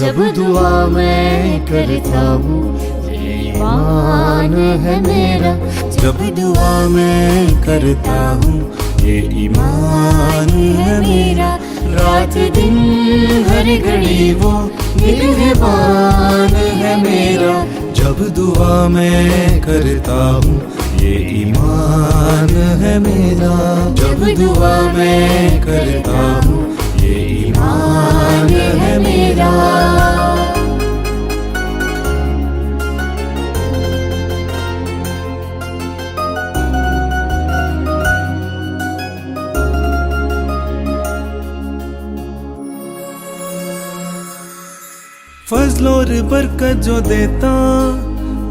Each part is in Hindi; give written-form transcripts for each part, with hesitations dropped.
जब दुआ मैं करता हूँ ये ईमान है मेरा। जब दुआ मैं करता हूँ ये ईमान है मेरा। रात दिन हर घड़ी वो निगहबान है मेरा। जब दुआ मैं करता हूँ ये ईमान है मेरा। जब दुआ मैं करता हूँ ये ईमान है मेरा। फजल और बरकत जो देता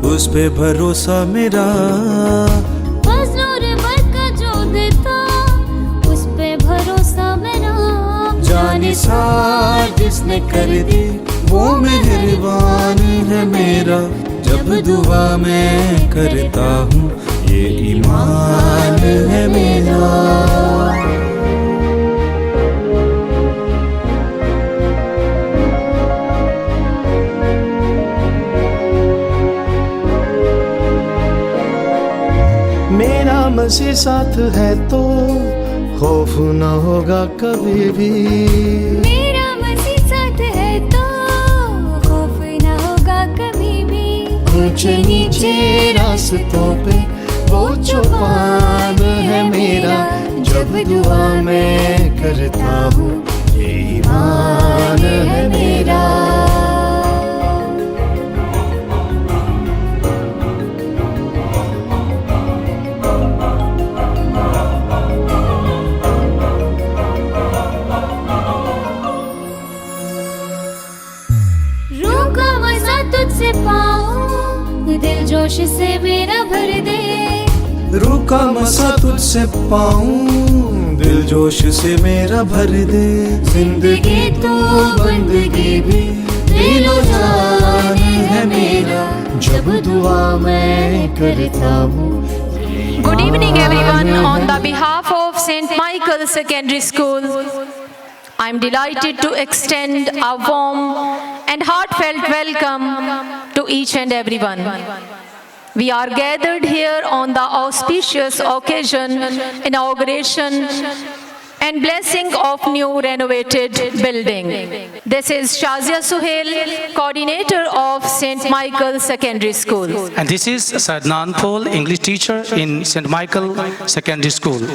उस पे भरोसा मेरा। फजल और बरकत जो देता उस पे भरोसा मेरा। जाने सार जिसने कर दी वो मेहरबान है मेरा। जब दुआ मैं करता हूँ ये ईमान है मेरा। मेरा मसीह साथ है तो खौफ न होगा कभी भी। मेरा मसीह साथ है तो खौफ न होगा कभी भी। ऊंचे नीचे रास्तों पे वो चौपान है मेरा। जब दुआ मैं करता हूँ ये ईमान है मेरा। तुझसे पाऊं दिल जोश से मेरा भर दे। रूह का मसा तुझसे पाऊं दिल जोश से मेरा भर दे। जिंदगी तो बंदगी भी दिलो जान है मेरा। जब दुआ मैं करता हूँ। Good evening everyone. On the behalf of St. Michael Secondary School, I am delighted to extend a warm and heartfelt welcome to each and everyone. We are gathered here on the auspicious occasion, inauguration and blessing of new renovated building. This is Shazia Suhail, coordinator of St. Michael Secondary School. And this is Sadnan Paul, English teacher in St. Michael Secondary School.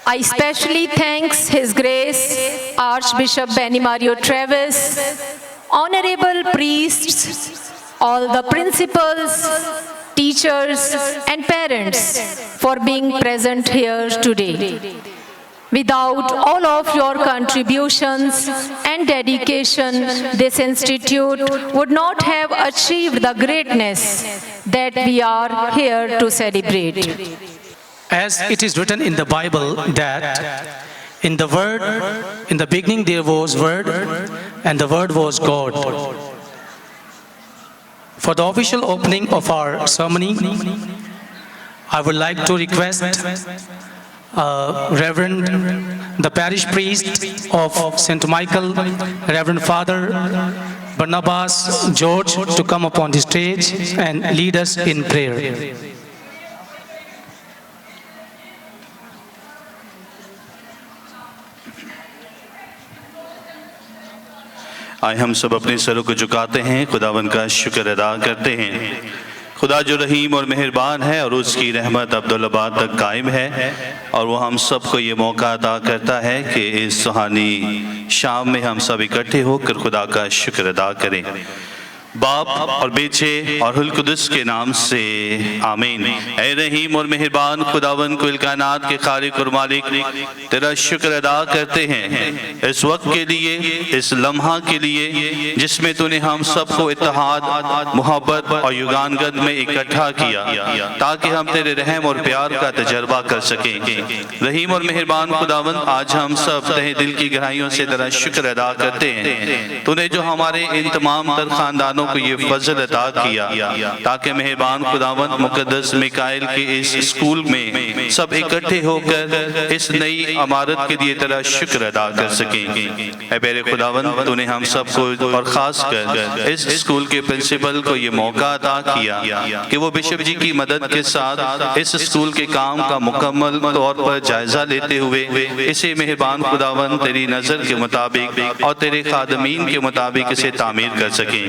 I especially thanks His Grace Archbishop Benny Mario Travis, honorable priests, all the principals, teachers and parents for being present here today. Without all of your contributions and dedication, this institute would not have achieved the greatness that we are here to celebrate. As it is written in the Bible that in the beginning there was Word, and the Word was God. For the official opening of our ceremony, I would like to request Reverend, the parish priest of St. Michael, Reverend Father Barnabas George, to come upon the stage and lead us in prayer. आए हम सब अपने सरों को झुकाते हैं, खुदावन का शुक्र अदा करते हैं। खुदा जो रहीम और मेहरबान है और उसकी रहमत अब्दुल्लाबाद तक कायम है, और वो हम सबको ये मौका अदा करता है कि इस सुहानी शाम में हम सब इकट्ठे होकर खुदा का शुक्र अदा करें। बाप और बेटे और रुहुल कुदस के नाम से आमीन। ऐ रहीम और मेहरबान खुदावन कुल कायनात के खालिक और मालिक, तेरा शुक्र अदा करते हैं इस वक्त के लिए, इस लम्हा के लिए जिसमें तूने हम सबको इत्तेहाद, मोहब्बत और युगानगत में इकट्ठा किया ताकि हम तेरे रहम और प्यार का तजर्बा कर सकें। रहीम और मेहरबान खुदावन, आज हम सब तहे दिल की गहराइयों से तेरा शुक्र अदा करते हैं। तूने जो हमारे इन तमाम तर खानदानों को ये फजल अता किया ताकि मेहरबान खुदावंद मुकद्दस मिकाइल के इस स्कूल में सब इकट्ठे होकर इस नई इमारत के लिए तेरा शुक्र अदा कर सकें। ऐ प्यारे खुदावंद, तूने हम सबको और खास कर इस स्कूल के प्रिंसिपल को ये मौका अता किया कि वो बिशप जी की मदद के साथ इस स्कूल के काम का मुकम्मल तौर पर जायजा लेते हुए इसे मेहरबान खुदावंद तेरी नजर के मुताबिक और तेरे खादमीन के मुताबिक इसे तामीर कर सकें।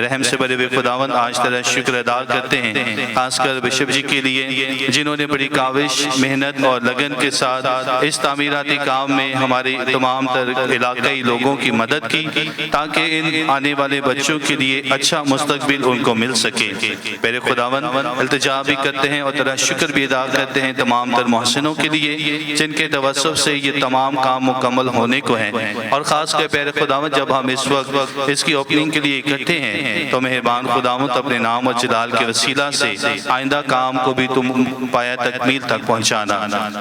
रहम से बड़े हुए खुदावंद, आज तेरा शुक्र अदा करते हैं खासकर बिशप जी के लिए जिन्होंने बड़ी काविश, मेहनत और लगन के साथ इस तामीराती काम में हमारे तमाम तर इलाकाई लोगों की मदद की ताकि इन आने वाले बच्चों के लिए अच्छा मुस्तकबिल उनको मिल सके। मेरे खुदावंद, इल्तिजा भी करते हैं और तेरा शुक्र भी अदा करते हैं तमाम तर मोहसिनों के लिए जिनके तवस्सुफ से ये तमाम काम मुकम्मल होने को हैं। और ख़ास कर प्यारे खुदावंद, जब हम इस वक्त इसकी ओपनिंग के लिए इकट्ठे हैं तो मेहरबान खुदावंद अपने नाम और जलाल के वसीला से आइंदा काम को भी तुम पाया तकमील तक पहुँचाना।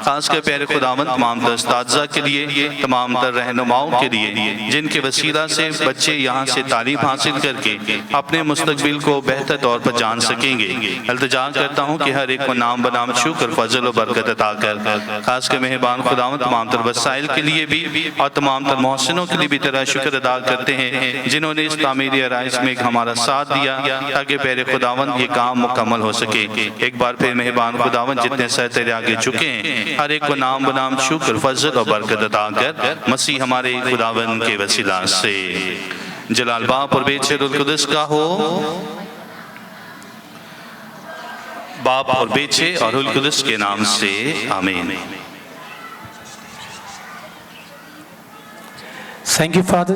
खास कर प्यारे खुदावंद, तमाम तर उस्ताज़ा के लिए, तमाम तर रहनुमाओं के लिए जिनके वसीला से बच्चे यहाँ से तालीम हासिल करके अपने मुस्तकबिल को बेहतर तौर पर जान सकेंगे। इल्तिजा करता हूँ कि हर एक को नाम बनाम शुक्र, फजल और बरकत अता कर। खास कर मेहरबान खुदावंद, तमाम तर वसाइल के लिए भी और तमाम तर मोहसिनों के लिए भी तेरा शुक्र अदा करते हैं जिन्होंने इस तामीरी आराइश में हमारा साथ दिया ताकि प्यारे खुदावंद ये काम मुकम्मल हो सके। एक बार फिर मेहरबान खुदावंद, जितने सर तेरे आगे झुके हैं हर एक को नाम बनाम शुक्र, फजल और बरकत अता कर मसीह हमारे खुदावंद के वसीला से। जलाल बाप और बेटे रूह कुदस का हो, बाप और बेटे और रूह कुदस के नाम से आमीन। Thank you, Father.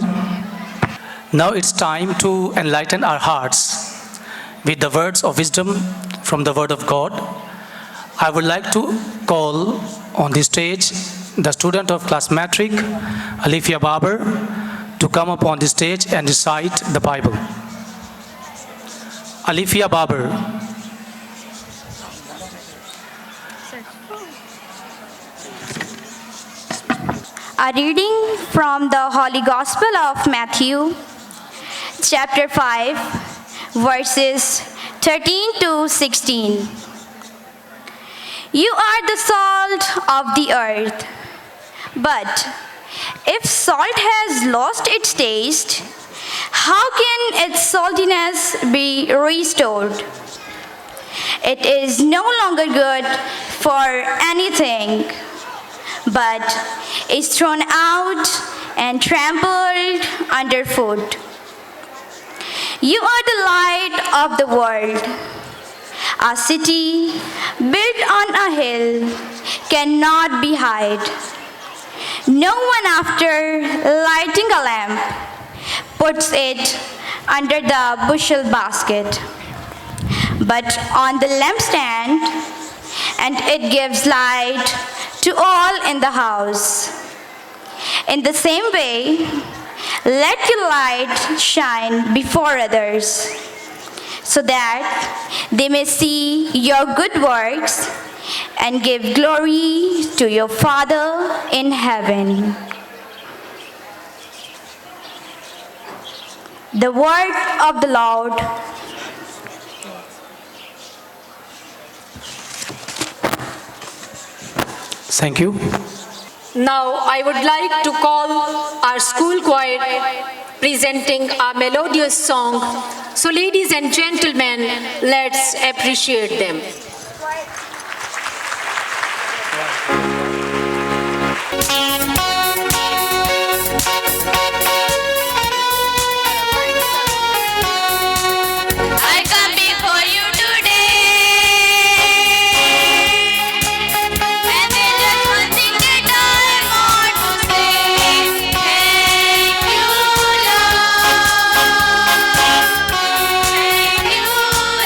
Now it's time to enlighten our hearts with the words of wisdom from the Word of God. I would like to call on the stage the student of class matric, Alifia Babar, to come up on the stage and recite the Bible. Alifia Babar. A reading from the Holy Gospel of Matthew, chapter 5, verses 13 to 16. You are the salt of the earth, but if salt has lost its taste, how can its saltiness be restored? It is no longer good for anything, but is thrown out and trampled underfoot. You are the light of the world. A city built on a hill cannot be hid. No one, after lighting a lamp, puts it under the bushel basket, but on the lampstand, and it gives light to all in the house. In the same way, let your light shine before others, so that they may see your good works and give glory to your Father in heaven. The word of the Lord. Thank you. Now I would like to call our school choir presenting a melodious song. So ladies and gentlemen, let's appreciate them. I come before you today, and there's just one thing that I want to say. Thank you, Lord. Thank you, Lord.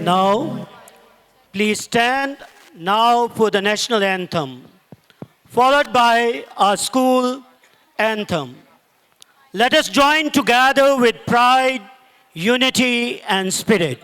Now, please stand now for the national anthem, followed by our school anthem. Let us join together with pride, unity, and spirit.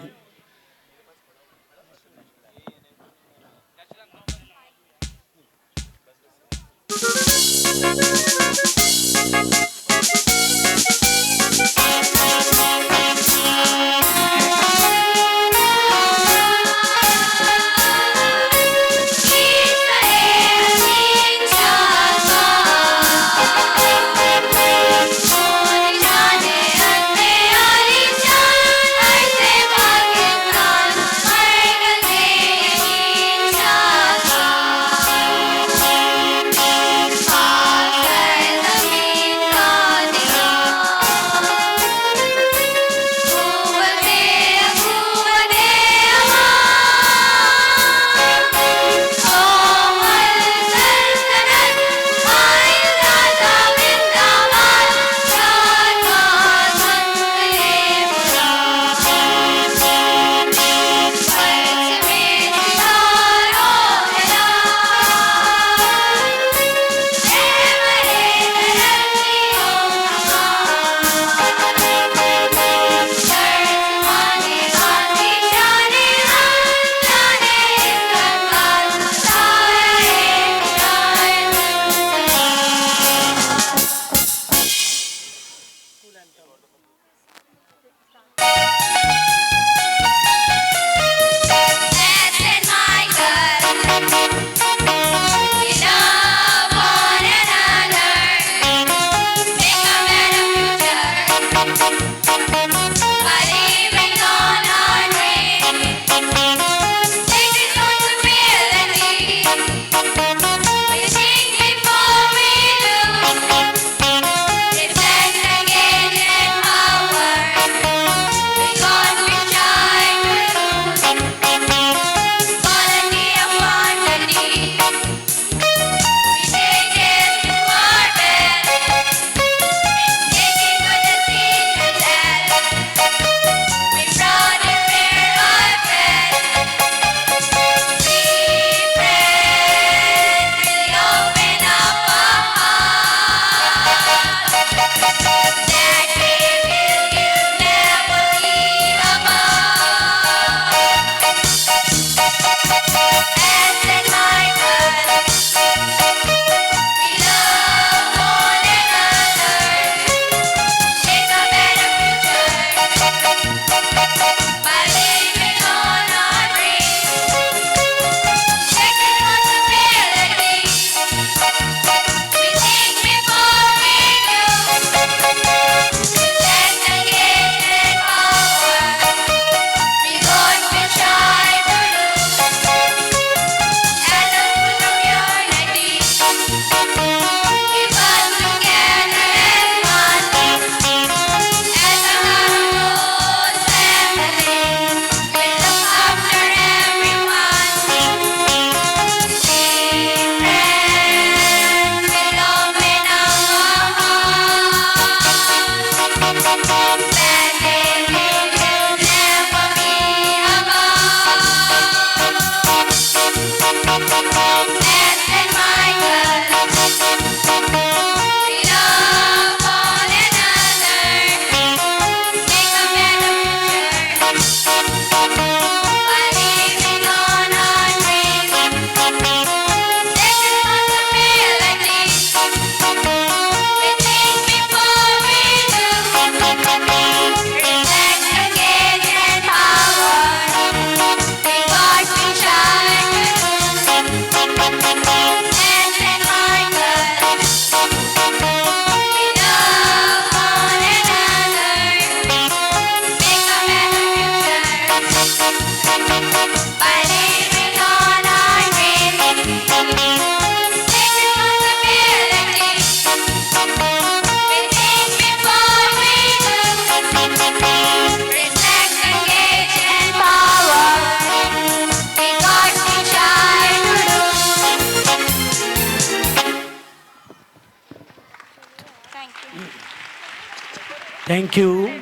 Thank you.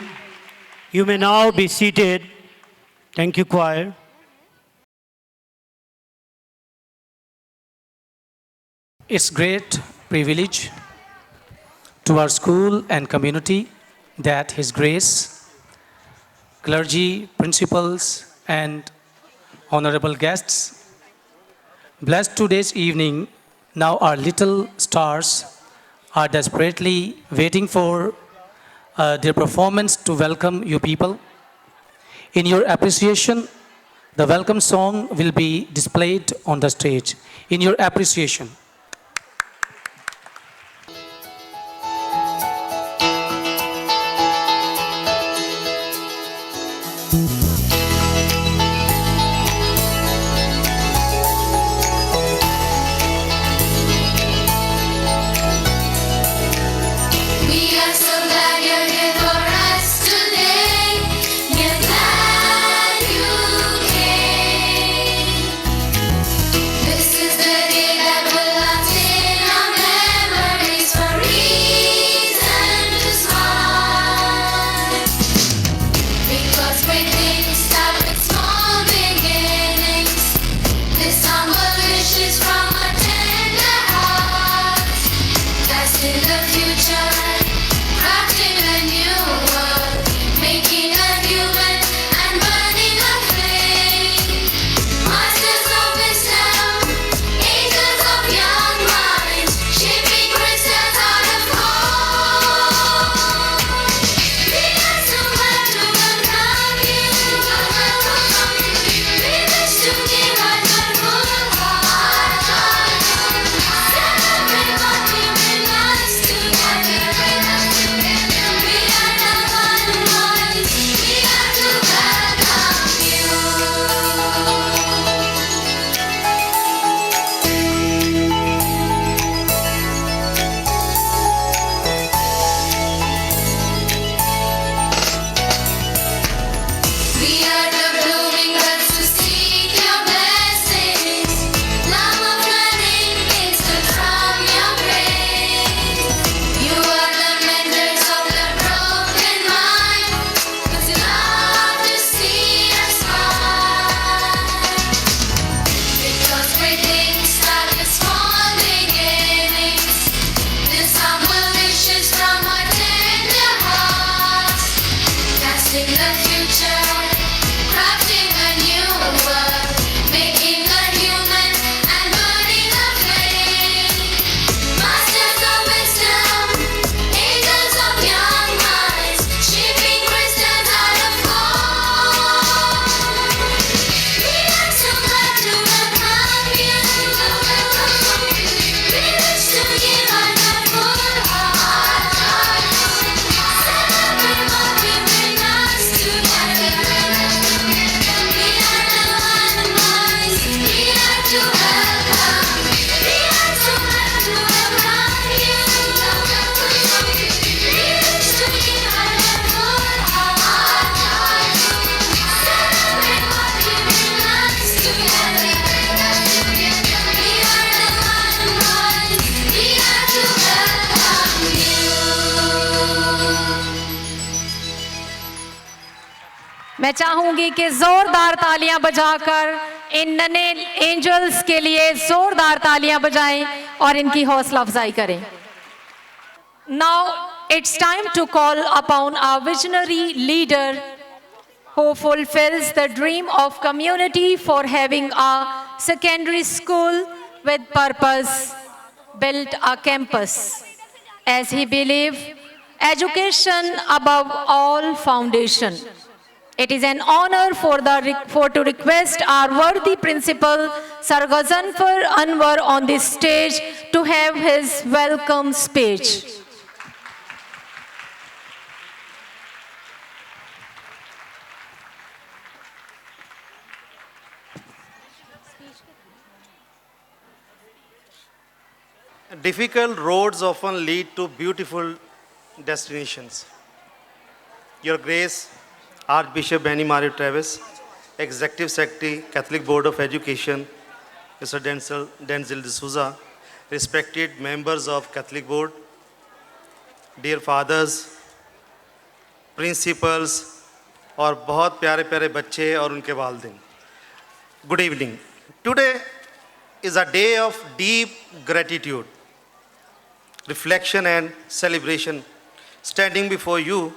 You may now be seated Thank you, choir. It's great privilege to our school and community that His grace, clergy, principals, and honorable guests bless today's evening. Now our little stars are desperately waiting for their performance to welcome you people. In your appreciation, the welcome song will be displayed on the stage. In your appreciation. We are so glad you're here for us today. We're glad you came. This is the day that will last in our memories, for reason to smile. Because great things start with small beginnings. This humble wish is from our tender hearts. That's in the future, crafting a new world, making a human and burning a flame. Masters of wisdom, angels of young minds, shaping crystals out of gold. We are so glad to welcome you. We wish to give our joyful heart. Celebrate what you bring us together. We are the one voice. We are to welcome you. We are the blooming buds to seek your blessings. Love of learning instant from your grace. You are the menders of the broken mind, 'cause you love to see us smile. Because great things start with small beginnings. This humble wish is from our tender hearts. Casting the future, crafting a new world, making a human and burning a flame. Masters of wisdom, angels of young minds, shaping crystals out of gold. We are so glad to welcome you. We wish to give our joyful heart. Celebrate what we bring us together. We are the one voice. We are to welcome. We are so glad to welcome you. We wish to give our joyful heart. Celebrate what we bring us together. We are the one voice. We are to welcome you. मैं चाहूंगी कि जोरदार तालियां बजाकर इन नन्हे एंजल्स के लिए जोरदार तालियां बजाएं और इनकी हौसला अफजाई करें. Now it's time to call upon our visionary leader who fulfills the dream of community for having a secondary school with purpose, built a campus. As he believed, education above all foundation. It is an honor to request our worthy principal, Sir Ghazanfar Anwar, on this stage to have his welcome speech. Difficult roads often lead to beautiful destinations. Your Grace, Archbishop Benny Mario Travis, Executive Secretary, Catholic Board of Education, Mr. Denzel D'Souza, respected members of Catholic Board, dear fathers, principals, और बहुत प्यारे प्यारे बच्चे और उनके वालिदैन, good evening. Today is a day of deep gratitude, reflection and celebration. Standing before you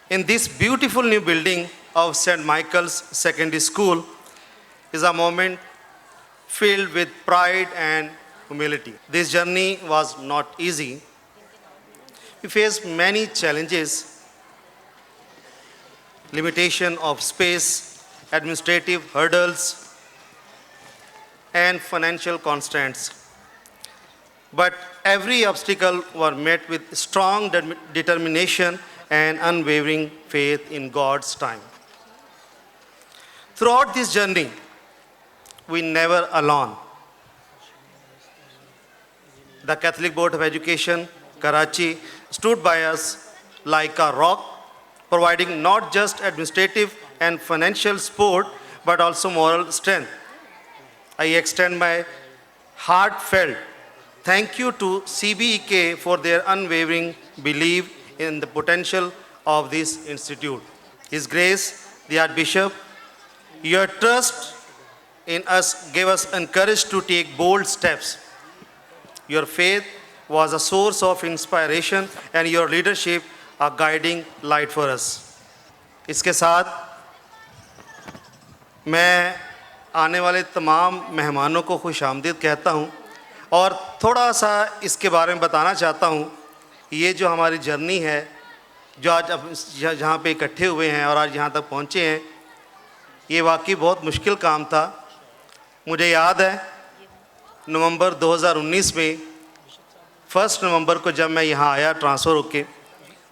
in this beautiful new building of St. Michael's Secondary School is a moment filled with pride and humility. This journey was not easy. We faced many challenges: limitation of space, administrative hurdles, and financial constraints. But every obstacle was met with strong determination and unwavering faith in God's time. Throughout this journey, we never alone. The Catholic Board of Education, Karachi, stood by us like a rock, providing not just administrative and financial support, but also moral strength. I extend my heartfelt thank you to CBEK for their unwavering belief in the potential of this institute. His Grace, the Archbishop, your trust in us gave us courage to take bold steps. Your faith was a source of inspiration and your leadership a guiding light for us. इसके साथ मैं आने वाले तमाम मेहमानों को खुशामदीद कहता हूँ और थोड़ा सा इसके बारे में बताना चाहता हूँ। ये जो हमारी जर्नी है, जो आज अब जहाँ पे इकट्ठे हुए हैं और आज यहाँ तक पहुँचे हैं, ये वाकई बहुत मुश्किल काम था। मुझे याद है नवंबर 2019 में 1 नवंबर को जब मैं यहाँ आया ट्रांसफ़र होके,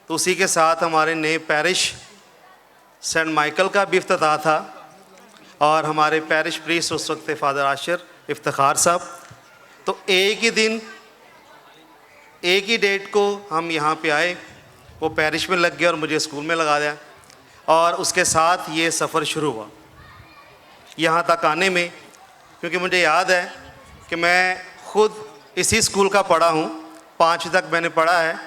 तो उसी के साथ हमारे नए पैरिश सेंट माइकल का भी इफ्तिताह था और हमारे पैरिश प्रीस्ट उस वक्त फ़ादर आशिर इफ्तिखार साहब। तो एक ही दिन, एक ही डेट को हम यहाँ पे आए, वो पैरिश में लग गया और मुझे स्कूल में लगा दिया और उसके साथ ये सफ़र शुरू हुआ यहाँ तक आने में। क्योंकि मुझे याद है कि मैं ख़ुद इसी स्कूल का पढ़ा हूँ, 5वीं तक मैंने पढ़ा है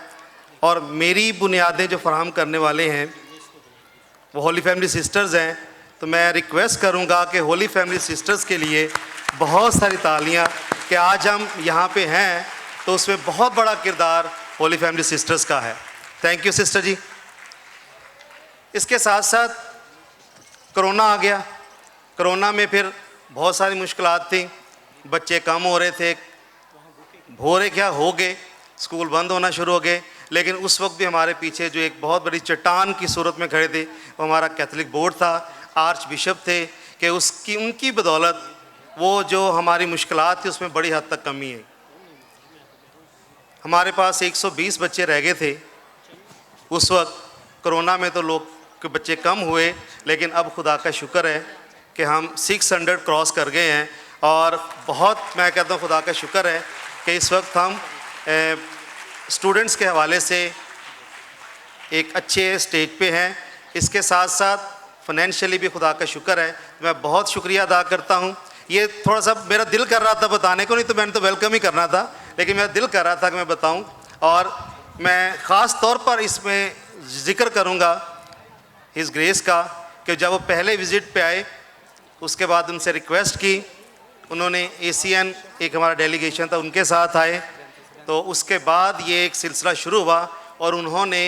और मेरी बुनियादें जो फराहम करने वाले हैं वो होली फैमिली सिस्टर्स हैं। तो मैं रिक्वेस्ट करूँगा कि होली फैमिली सिस्टर्स के लिए बहुत सारी तालियाँ कि आज हम यहाँ पे हैं, तो उसमें बहुत बड़ा किरदार होली फैमिली सिस्टर्स का है। थैंक यू सिस्टर जी। इसके साथ साथ कोरोना आ गया। कोरोना में फिर बहुत सारी मुश्किलात थी, बच्चे कम हो रहे थे, हो गए, स्कूल बंद होना शुरू हो गए। लेकिन उस वक्त भी हमारे पीछे जो एक बहुत बड़ी चट्टान की सूरत में खड़े थे वो हमारा कैथोलिक बोर्ड था, आर्च बिशप थे, कि उनकी बदौलत वो जो हमारी मुश्किलात थी उसमें बड़ी हद तक कमी है। हमारे पास 120 बच्चे रह गए थे उस वक्त। कोरोना में तो लोग के बच्चे कम हुए, लेकिन अब खुदा का शुक्र है कि हम 600 क्रॉस कर गए हैं और बहुत, मैं कहता हूँ खुदा का शुक्र है कि इस वक्त हम स्टूडेंट्स के हवाले से एक अच्छे स्टेज पे हैं। इसके साथ साथ फाइनेंशियली भी खुदा का शुक्र है। मैं बहुत शुक्रिया अदा करता हूँ। ये थोड़ा सा मेरा दिल कर रहा था बताने को, नहीं तो मैंने तो वेलकम ही करना था, लेकिन मेरा दिल कर रहा था कि मैं बताऊँ। और मैं ख़ास तौर पर इसमें ज़िक्र करूँगा हिज ग्रेस का, कि जब वो पहले विज़िट पे आए उसके बाद उनसे रिक्वेस्ट की, उन्होंने ACN एक हमारा डेलीगेशन था उनके साथ आए, तो उसके बाद ये एक सिलसिला शुरू हुआ और उन्होंने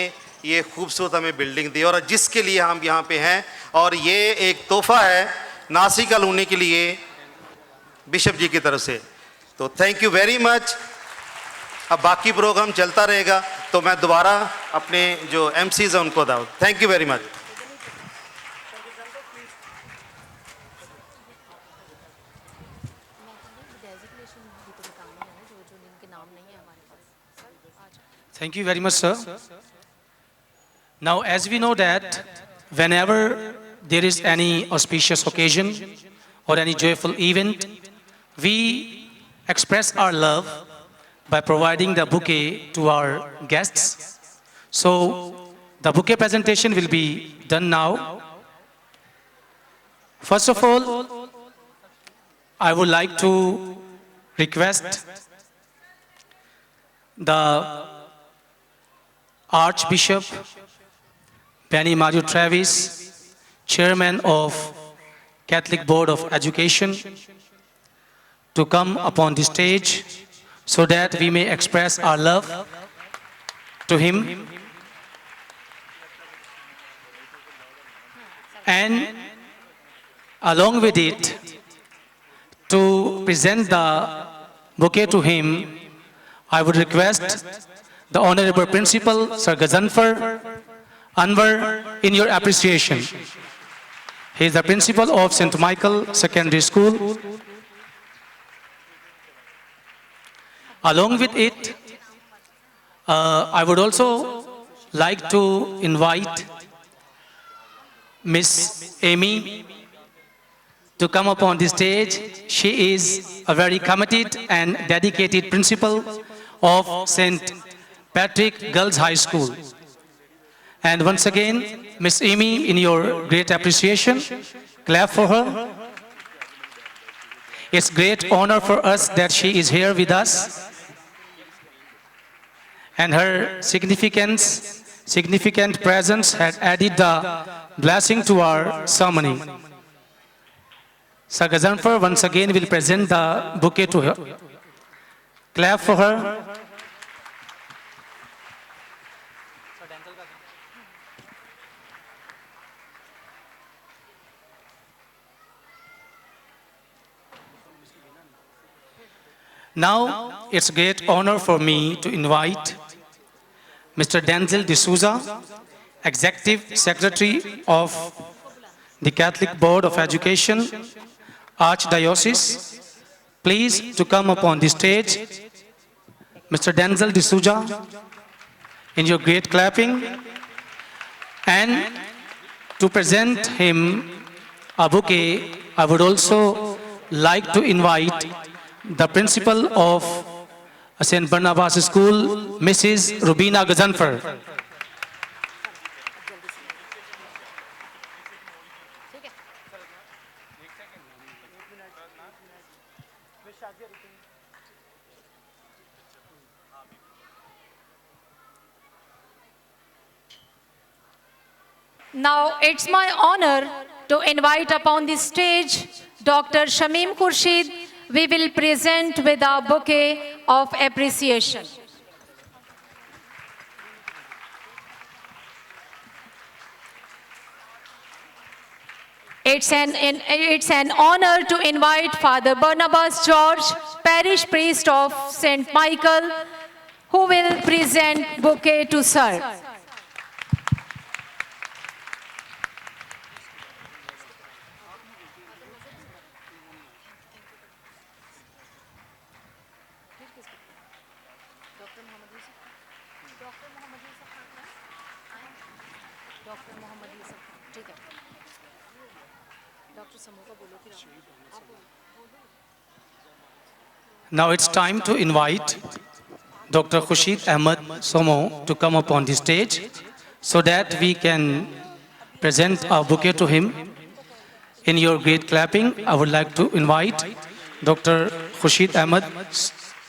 ये खूबसूरत हमें बिल्डिंग दी और जिसके लिए हम यहाँ पे हैं। और ये एक तोहफ़ा है नासिर कॉलोनी के लिए बिशप जी की तरफ से। तो थैंक यू वेरी मच। अब बाकी प्रोग्राम चलता रहेगा, तो मैं दोबारा अपने जो MCs हैं उनको दाऊँ। Thank you very much. Thank you very much, sir. Now, as we know that whenever there is any auspicious occasion or any joyful event, we express our love by providing the bouquet to our guests. So, the bouquet presentation will be done now. First of all, I would like to request the Archbishop Benny Mario Travis, Chairman of Catholic Board of Education, to come upon the stage so that we may express our love to him. And along with it, to present the bouquet to him, I would request the Honorable Principal, Sir Ghazanfar Anwar, in your appreciation. He is the principal of St. Michael Secondary School. Along with it, I would also like to invite Miss Amy to come upon the stage. She is a very committed and dedicated principal of St. Patrick Girls High School. And once again, Miss Amy, in your great appreciation, clap for her. It's great honor for us that she is here with us. And her significant presence had added the blessing to our ceremony. Sir Ghazanfar once again will present the bouquet to her. Clap for her. Now, it's a great honor for me to invite Mr. Denzel D'Souza, Executive Secretary of the Catholic Board of Education, Archdiocese, please to come upon the stage. Mr. Denzel D'Souza, in your great clapping, and to present him a bouquet, I would also like to invite the principal of St. Barnabas School, Mrs. Rubina Ghazanfar. Now it's my honor to invite upon the stage Dr. Shamim Khurshid. We will present with a bouquet of appreciation. It's an honor to invite Father Barnabas George, parish priest of St. Michael, who will present bouquet to sir. Now it's time to invite Dr. Khurshid Ahmed Somo to come upon the stage so that we can present our bouquet to him. In your great clapping, I would like to invite Dr. Khurshid Ahmed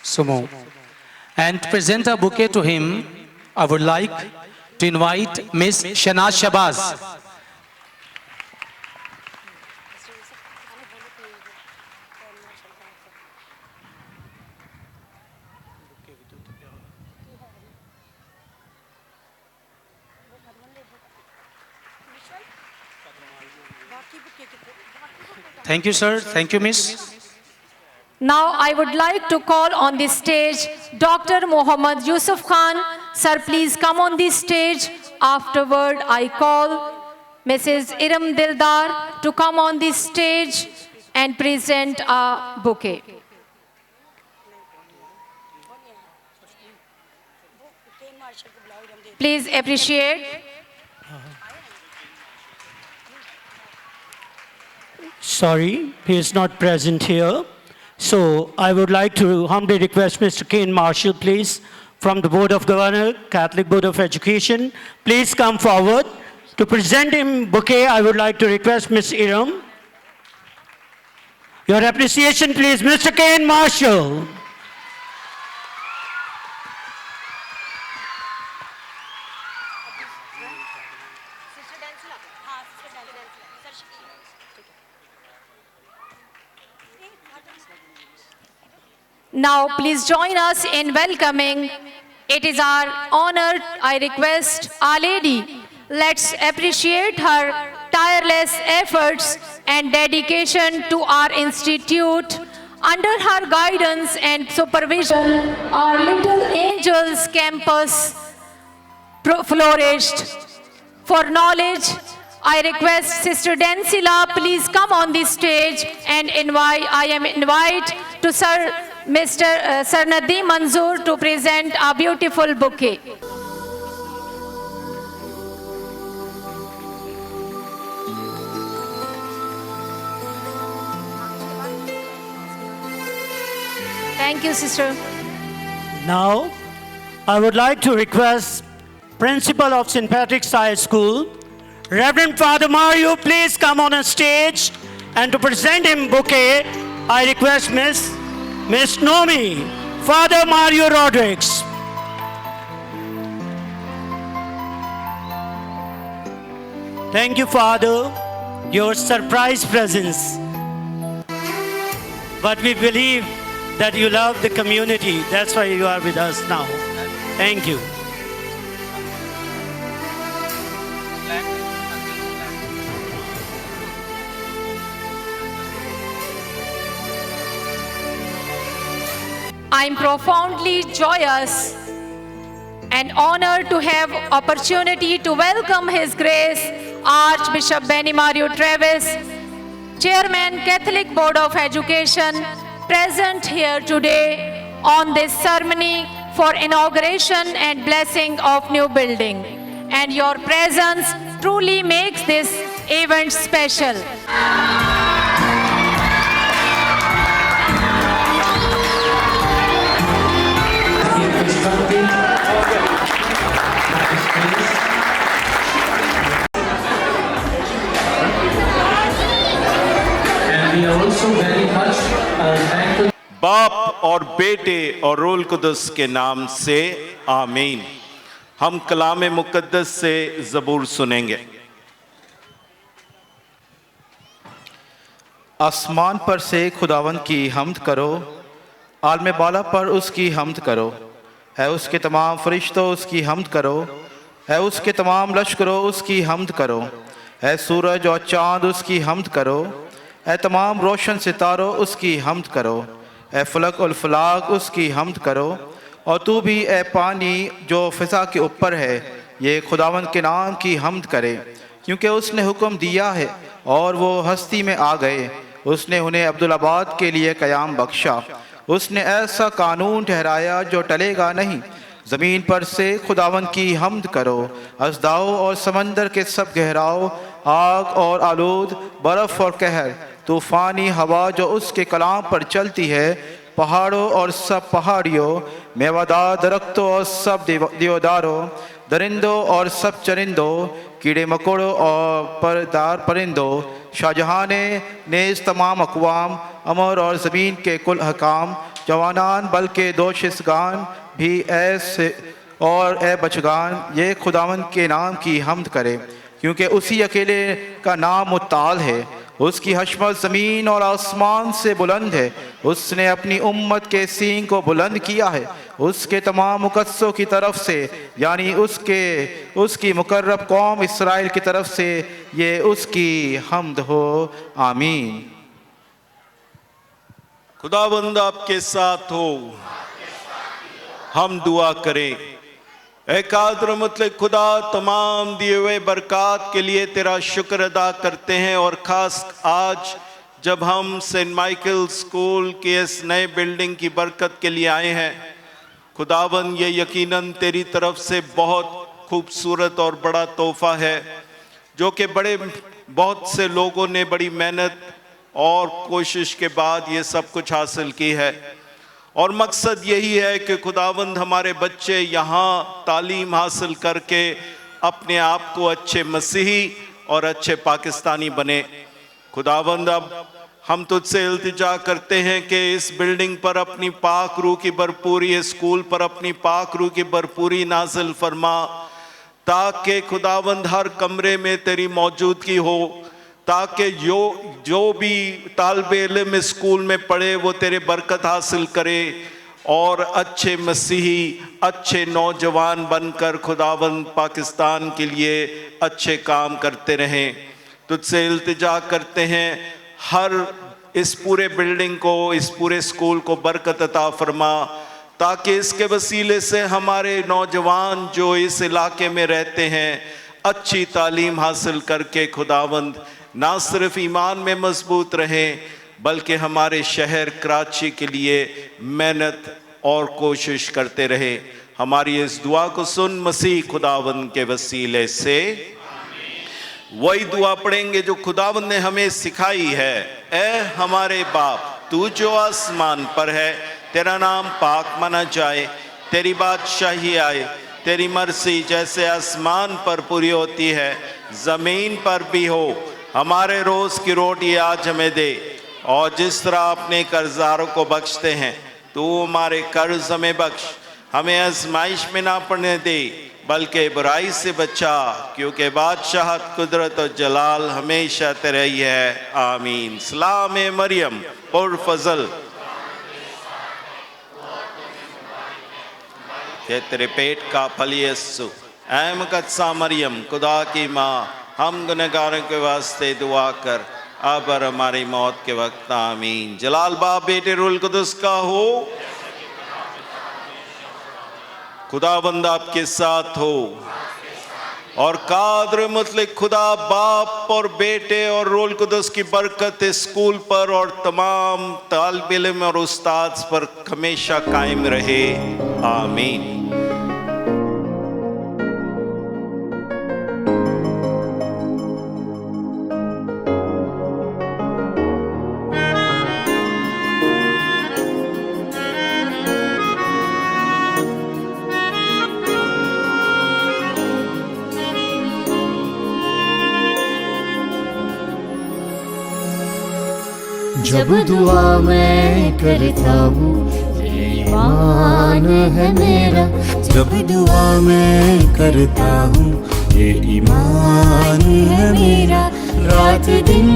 Somo. And to present a bouquet to him, I would like to invite Miss Shanaz Shabaz. Thank you, sir. Thank you, miss. Now I would like to call on the stage Dr. Muhammad Yusuf Khan. Sir, please come on the stage. Afterward, I call Mrs. Iram Dildar to come on the stage and present a bouquet. Please appreciate. Sorry, he is not present here. So I would like to humbly request Mr. Kane Marshall, please, from the Board of Governors, Catholic Board of Education. Please come forward. To present him bouquet, I would like to request Ms. Iram. Your appreciation, please, Mr. Kane Marshall. Now, please join us in welcoming. It is our honor, I request Our Lady. Let's appreciate her tireless efforts and dedication to our institute. Under her guidance and supervision, our Little Angels campus flourished. For knowledge, I request Sister Dancila, please come on the stage and I am invite to Mr. Nadeem Manzoor to present a beautiful bouquet. Thank you, sister. Now, I would like to request Principal of St. Patrick's High School, Reverend Father Mario, please come on a stage, and to present him bouquet, I request Miss Nomi, Father Mario Rodriguez. Thank you, Father, your surprise presence. But we believe that you love the community. That's why you are with us now. Thank you. I'm profoundly joyous and honored to have opportunity to welcome His Grace Archbishop Benny Mario Travis, Chairman Catholic Board of Education, present here today on this ceremony for inauguration and blessing of new building. And your presence truly makes this event special. बाप और बेटे और रूल कुदस के नाम से आमीन। हम कलाम मुकद्दस से ज़बूर सुनेंगे। आसमान पर से खुदावन की हम्द करो, आलम बाला पर उसकी हम्द करो, है उसके तमाम फरिश्तों उसकी हम्द करो, है उसके तमाम लश्करों उसकी हम्द करो, है सूरज और चाँद उसकी हम्द करो, है तमाम रोशन सितारों उसकी हम्द करो, है फलक और फलाक उसकी हम्द करो, और तू भी ए पानी जो फ़िज़ा के ऊपर है, ये खुदावंद के नाम की हम्द करे, क्योंकि उसने हुक्म दिया है और वो हस्ती में आ गए। उसने उन्हें अब्दुल्लाबाद के लिए क़याम बख्शा, उसने ऐसा कानून ठहराया जो टलेगा नहीं। ज़मीन पर से खुदावंद की हम्द करो, अज़दाओ और समंदर के सब गहराओ, आग और आलूद, बर्फ़ और कहर, तूफ़ानी हवा जो उसके कलाम पर चलती है, पहाड़ों और सब पहाड़ियों, मेवादार दरख्तों और सब देवदारों, दरिंदों और सब चरिंदों, कीड़े मकोड़ों और परदार परिंदों, शाहजहां ने नेज़ तमाम अक़वाम, अमर और ज़मीन के कुल हकाम, जवानान बल्कि दोशिसगान भी ऐसे और ए बचगान, ये खुदावंद के नाम की हम्द करे, क्योंकि उसी अकेले का नाम मुत्ताल है। उसकी हशमत ज़मीन और आसमान से बुलंद है, उसने अपनी उम्मत के सींग को बुलंद किया है, उसके तमाम मुकद्दसों की तरफ से, यानी उसकी मुकर्रब कौम इसराइल की तरफ से ये उसकी हम्द हो। आमीन। खुदावंद आपके साथ हो। हम दुआ करें। ऐ कादर मतलब खुदा, तमाम दिए हुए बरक़ात के लिए तेरा शुक्र अदा करते हैं, और ख़ास आज जब हम सेंट माइकल स्कूल के इस नए बिल्डिंग की बरकत के लिए आए हैं, खुदावन ये यकीनन तेरी तरफ से बहुत खूबसूरत और बड़ा तोहफ़ा है, जो कि बहुत से लोगों ने बड़ी मेहनत और कोशिश के बाद ये सब कुछ हासिल की है। और मकसद यही है कि खुदावंद हमारे बच्चे यहाँ तालीम हासिल करके अपने आप को अच्छे मसीही और अच्छे पाकिस्तानी बने। खुदावंद अब हम तुझसे इल्तिजा करते हैं कि इस बिल्डिंग पर अपनी पाक रूह की भरपूरी, इस स्कूल पर अपनी पाक रूह की भरपूरी नाजिल फरमा, ताकि खुदावंद हर कमरे में तेरी मौजूदगी हो, ताकि जो भी तालिबे इल्म स्कूल में पढ़े वो तेरे बरकत हासिल करे और अच्छे मसीही, अच्छे नौजवान बनकर खुदावंद पाकिस्तान के लिए अच्छे काम करते रहें। तुझसे इल्तिजा करते हैं, हर इस पूरे बिल्डिंग को, इस पूरे स्कूल को बरकत अता फरमा, ताकि इसके वसीले से हमारे नौजवान जो इस इलाके में रहते हैं अच्छी तालीम हासिल करके खुदावंद ना सिर्फ ईमान में मजबूत रहें बल्कि हमारे शहर कराची के लिए मेहनत और कोशिश करते रहे। हमारी इस दुआ को सुन मसीह खुदावंद के वसीले से। वही दुआ पढ़ेंगे जो खुदावंद ने हमें सिखाई है। ऐ हमारे बाप, तू जो आसमान पर है, तेरा नाम पाक माना जाए, तेरी बादशाही आए, तेरी मर्जी जैसे आसमान पर पूरी होती है ज़मीन पर भी हो। हमारे रोज़ की रोटी आज हमें दे, और जिस तरह अपने कर्जदारों को बख्शते हैं तू हमारे कर्ज हमें बख्श। हमें आजमाइश में ना पड़ने दे बल्कि बुराई से बचा, क्योंकि बादशाहत, कुदरत और जलाल हमेशा तेरा ही है। आमीन। सलाम मरियम और फजल के तेरे पेट का फल यीशु। ऐ मुकद्दसा मरियम, खुदा की माँ, हम गुनहगारों के वास्ते दुआ कर, अब और हमारी मौत के वक्त। आमीन। जलाल बाप, बेटे, रूल कुदस का हो। खुदाबंद आपके साथ हो, और कादर मुतलक खुदा बाप और बेटे और रोल कुदस की बरकत स्कूल पर और तमाम तालिबे इल्म और उस्ताद पर हमेशा कायम रहे। आमीन। जब दुआ मैं करता हूँ ये ईमान है मेरा, जब दुआ मैं करता हूँ ये ईमान है मेरा, रात दिन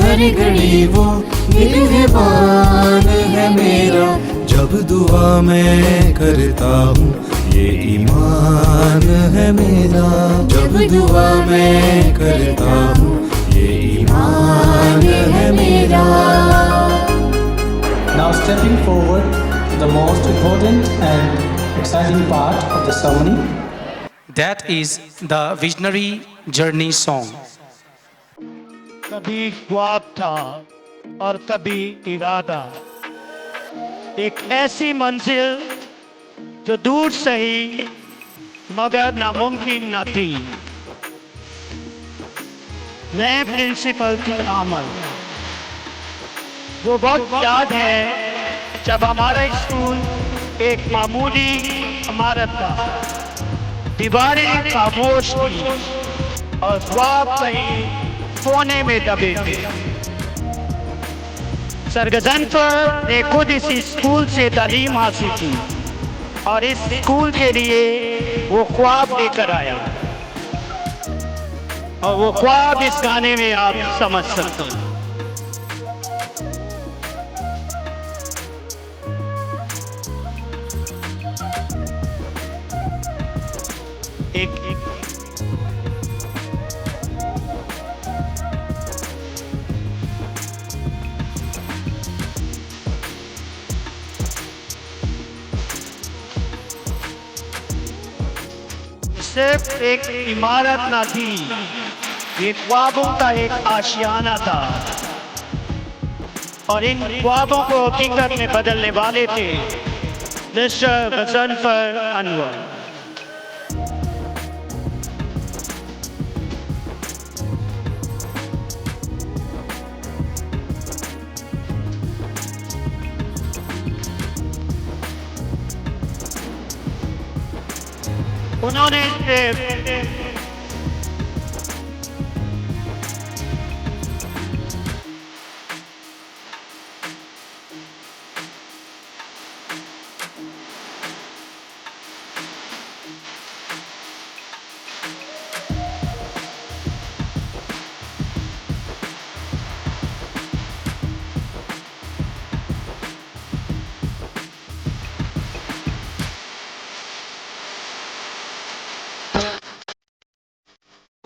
हर घड़ी वो निगहबान है मेरा। जब दुआ मैं करता हूँ ये ईमान है मेरा, जब दुआ मैं करता हूँ ये ईमान है मेरा। Now stepping forward to the most important and exciting part of the ceremony, that is the visionary journey song. कभी ख्वाब था और कभी इरादा, एक ऐसी मंजिल जो दूर सही मगर नामुमकिन न थी। नए प्रिंसिपल की आमद, वो बहुत याद है जब हमारा स्कूल एक मामूली इमारत था, दीवारें खामोश थी और ख्वाब कहीं कोने में दबे थे। सरगजनफर ने खुद इसी स्कूल से तालीम हासिल की और इस स्कूल के लिए वो ख्वाब लेकर आया, और वो ख्वाब इस गाने में आप समझ सकते हैं। सिर्फ एक इमारत ना थी, ये ख्वाबों का एक आशियाना था, और इन ख्वाबों को हकीकत में बदलने वाले थे मिस्टर गजनफर अनवर। उन्होंने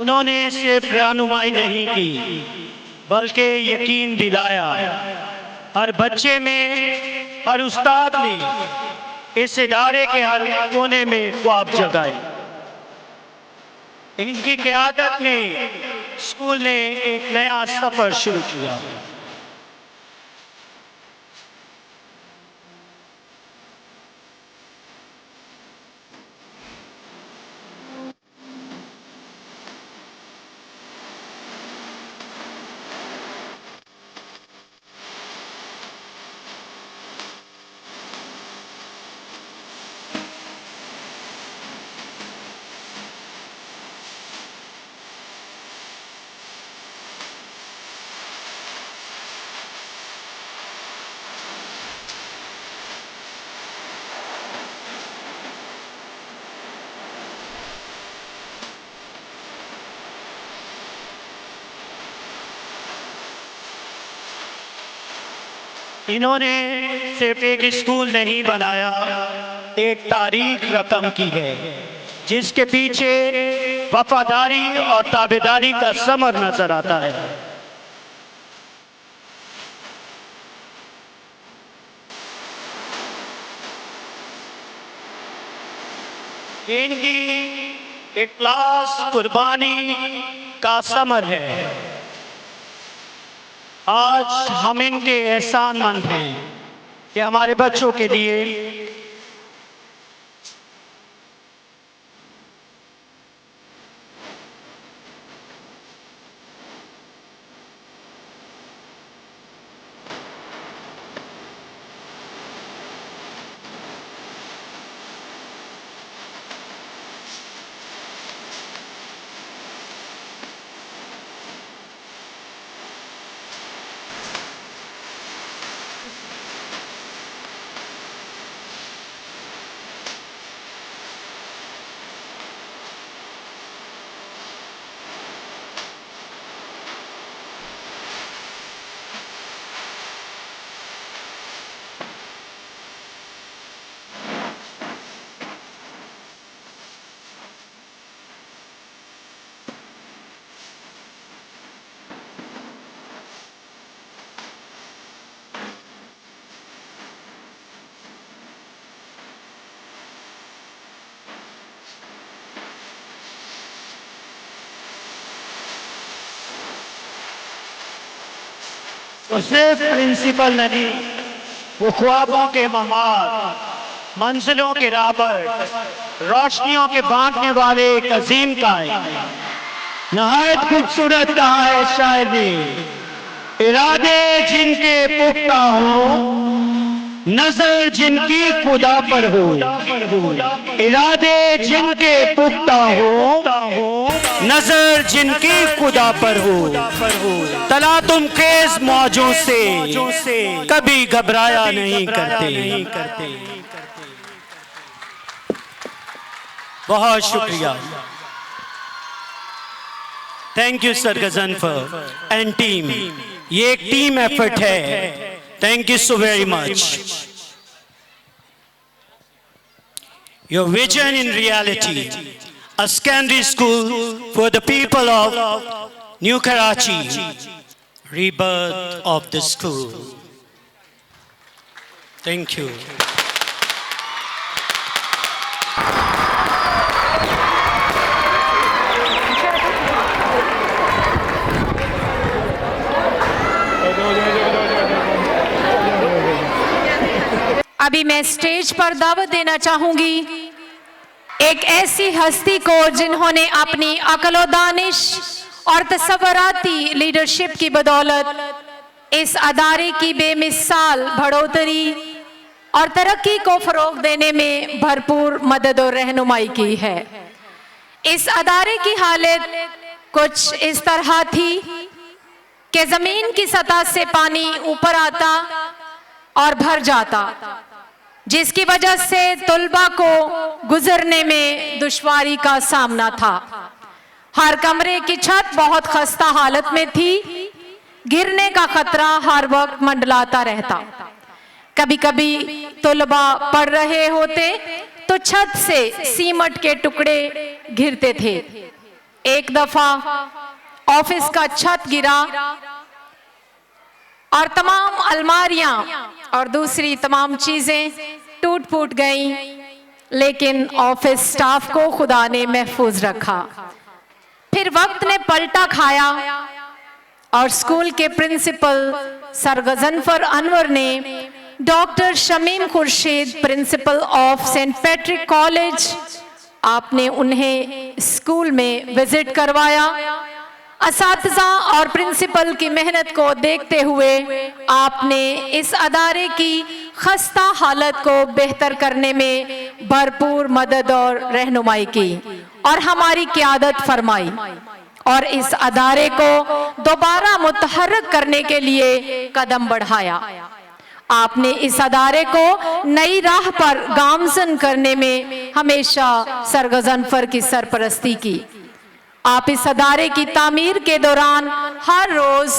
उन्होंने सिर्फ रहनुमाई नहीं की बल्कि यकीन दिलाया। हर बच्चे में, हर उस्ताद ने इस इदारे के हर कोने में ख्वाब जगाए। इनकी क़यादत में स्कूल ने एक नया सफ़र शुरू किया। इन्होंने सिर्फ एक स्कूल नहीं बनाया, एक तारीख रकम की है जिसके पीछे वफादारी और ताबेदारी का समर नजर आता है। इनकी इखलास कुर्बानी का समर है। आज हम इनके एहसानमंद हैं कि हमारे बच्चों के लिए वो सिर्फ प्रिंसिपल नहीं, वो ख्वाबों के महार, मंजिलों के राबर, रोशनियों के बांटने वाले एक अजीम कायद। नहायत खूबसूरत कहा है शायर ने, इरादे जिनके पुख्ता हो, नजर जिनकी खुदा पर हो। इरादे जिनके पुख्ता हो, नजर जिनकी खुदा पर हो। तला तुम खेज मौजों से कभी घबराया नहीं करते। बहुत शुक्रिया। Thank you sir Ghazanfar and team. ये एक टीम एफर्ट है। Thank you so very much. Your vision in reality, a secondary school for the people of New Karachi, rebirth of the school. Thank you. अभी मैं स्टेज पर दावत देना चाहूंगी एक ऐसी हस्ती को जिन्होंने अपनी अक्ल दानिश और तसव्वुराती लीडरशिप की बदौलत इस अदारे की बेमिसाल बढ़ोतरी और तरक्की को फरोग देने में भरपूर मदद और रहनुमाई की है। इस अदारे की हालत कुछ इस तरह थी कि जमीन की सतह से पानी ऊपर आता और भर जाता, जिसकी वजह से तुलबा को गुजरने में दुश्वारी का सामना था। हर कमरे की छत बहुत खस्ता हालत में थी, गिरने का खतरा हर वक्त मंडलाता रहता। कभी कभी तुलबा पढ़ रहे होते तो छत से सीमट के टुकड़े गिरते थे। एक दफा ऑफिस का छत गिरा और तमाम अलमारियां और दूसरी तमाम चीजें टूट फूट गईं, लेकिन ऑफिस स्टाफ को खुदा ने महफूज रखा। फिर वक्त ने पलटा खाया और स्कूल के प्रिंसिपल सर गजनफर अनवर ने doctor Shamim Khurshid, principal of Saint Patrick college, आपने उन्हें स्कूल में विजिट करवाया। असातिज़ा और प्रिंसिपल की मेहनत को देखते हुए आपने इस अदारे की खस्ता हालत को बेहतर करने में भरपूर मदद और रहनुमाई की और हमारी क़यादत फरमाई और इस अदारे को दोबारा मुतहर्रिक करने के लिए कदम बढ़ाया। आपने इस अदारे को नई राह पर गामजन करने में हमेशा सर गजनफर की सरपरस्ती की। आप इस अदारे की तामीर के दौरान हर रोज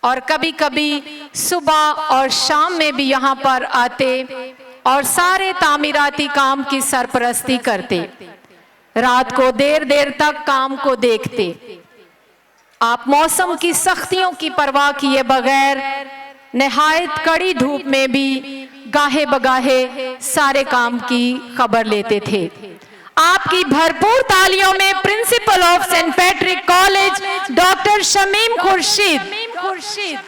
और कभी कभी सुबह और शाम में भी यहाँ पर आते और सारे तामीराती काम की सरपरस्ती करते। रात को देर देर तक काम को देखते। आप मौसम की सख्तियों की परवाह किए बगैर निहायत कड़ी धूप में भी गाहे बगाहे सारे काम की खबर लेते थे। आपकी भरपूर तालियों में principal of Saint Patrick college doctor Shamim Khurshid.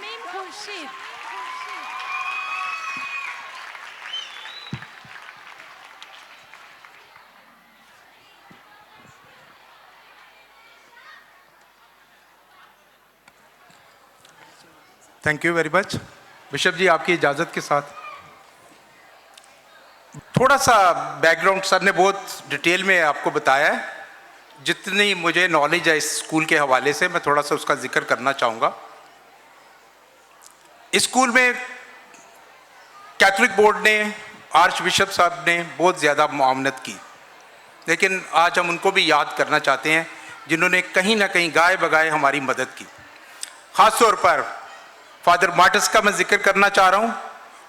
Thank you very much. Bishop ji, आपकी इजाज़त के साथ थोड़ा सा बैकग्राउंड सर ने बहुत डिटेल में आपको बताया है। जितनी मुझे नॉलेज है इस स्कूल के हवाले से मैं थोड़ा सा उसका जिक्र करना चाहूँगा। इस स्कूल में कैथोलिक बोर्ड ने, आर्च बिशप साहब ने बहुत ज़्यादा मुआवनत की, लेकिन आज हम उनको भी याद करना चाहते हैं जिन्होंने कहीं ना कहीं गाए बगाए हमारी मदद की। ख़ास तौर पर फादर मार्टस का मैं जिक्र करना चाह रहा हूँ।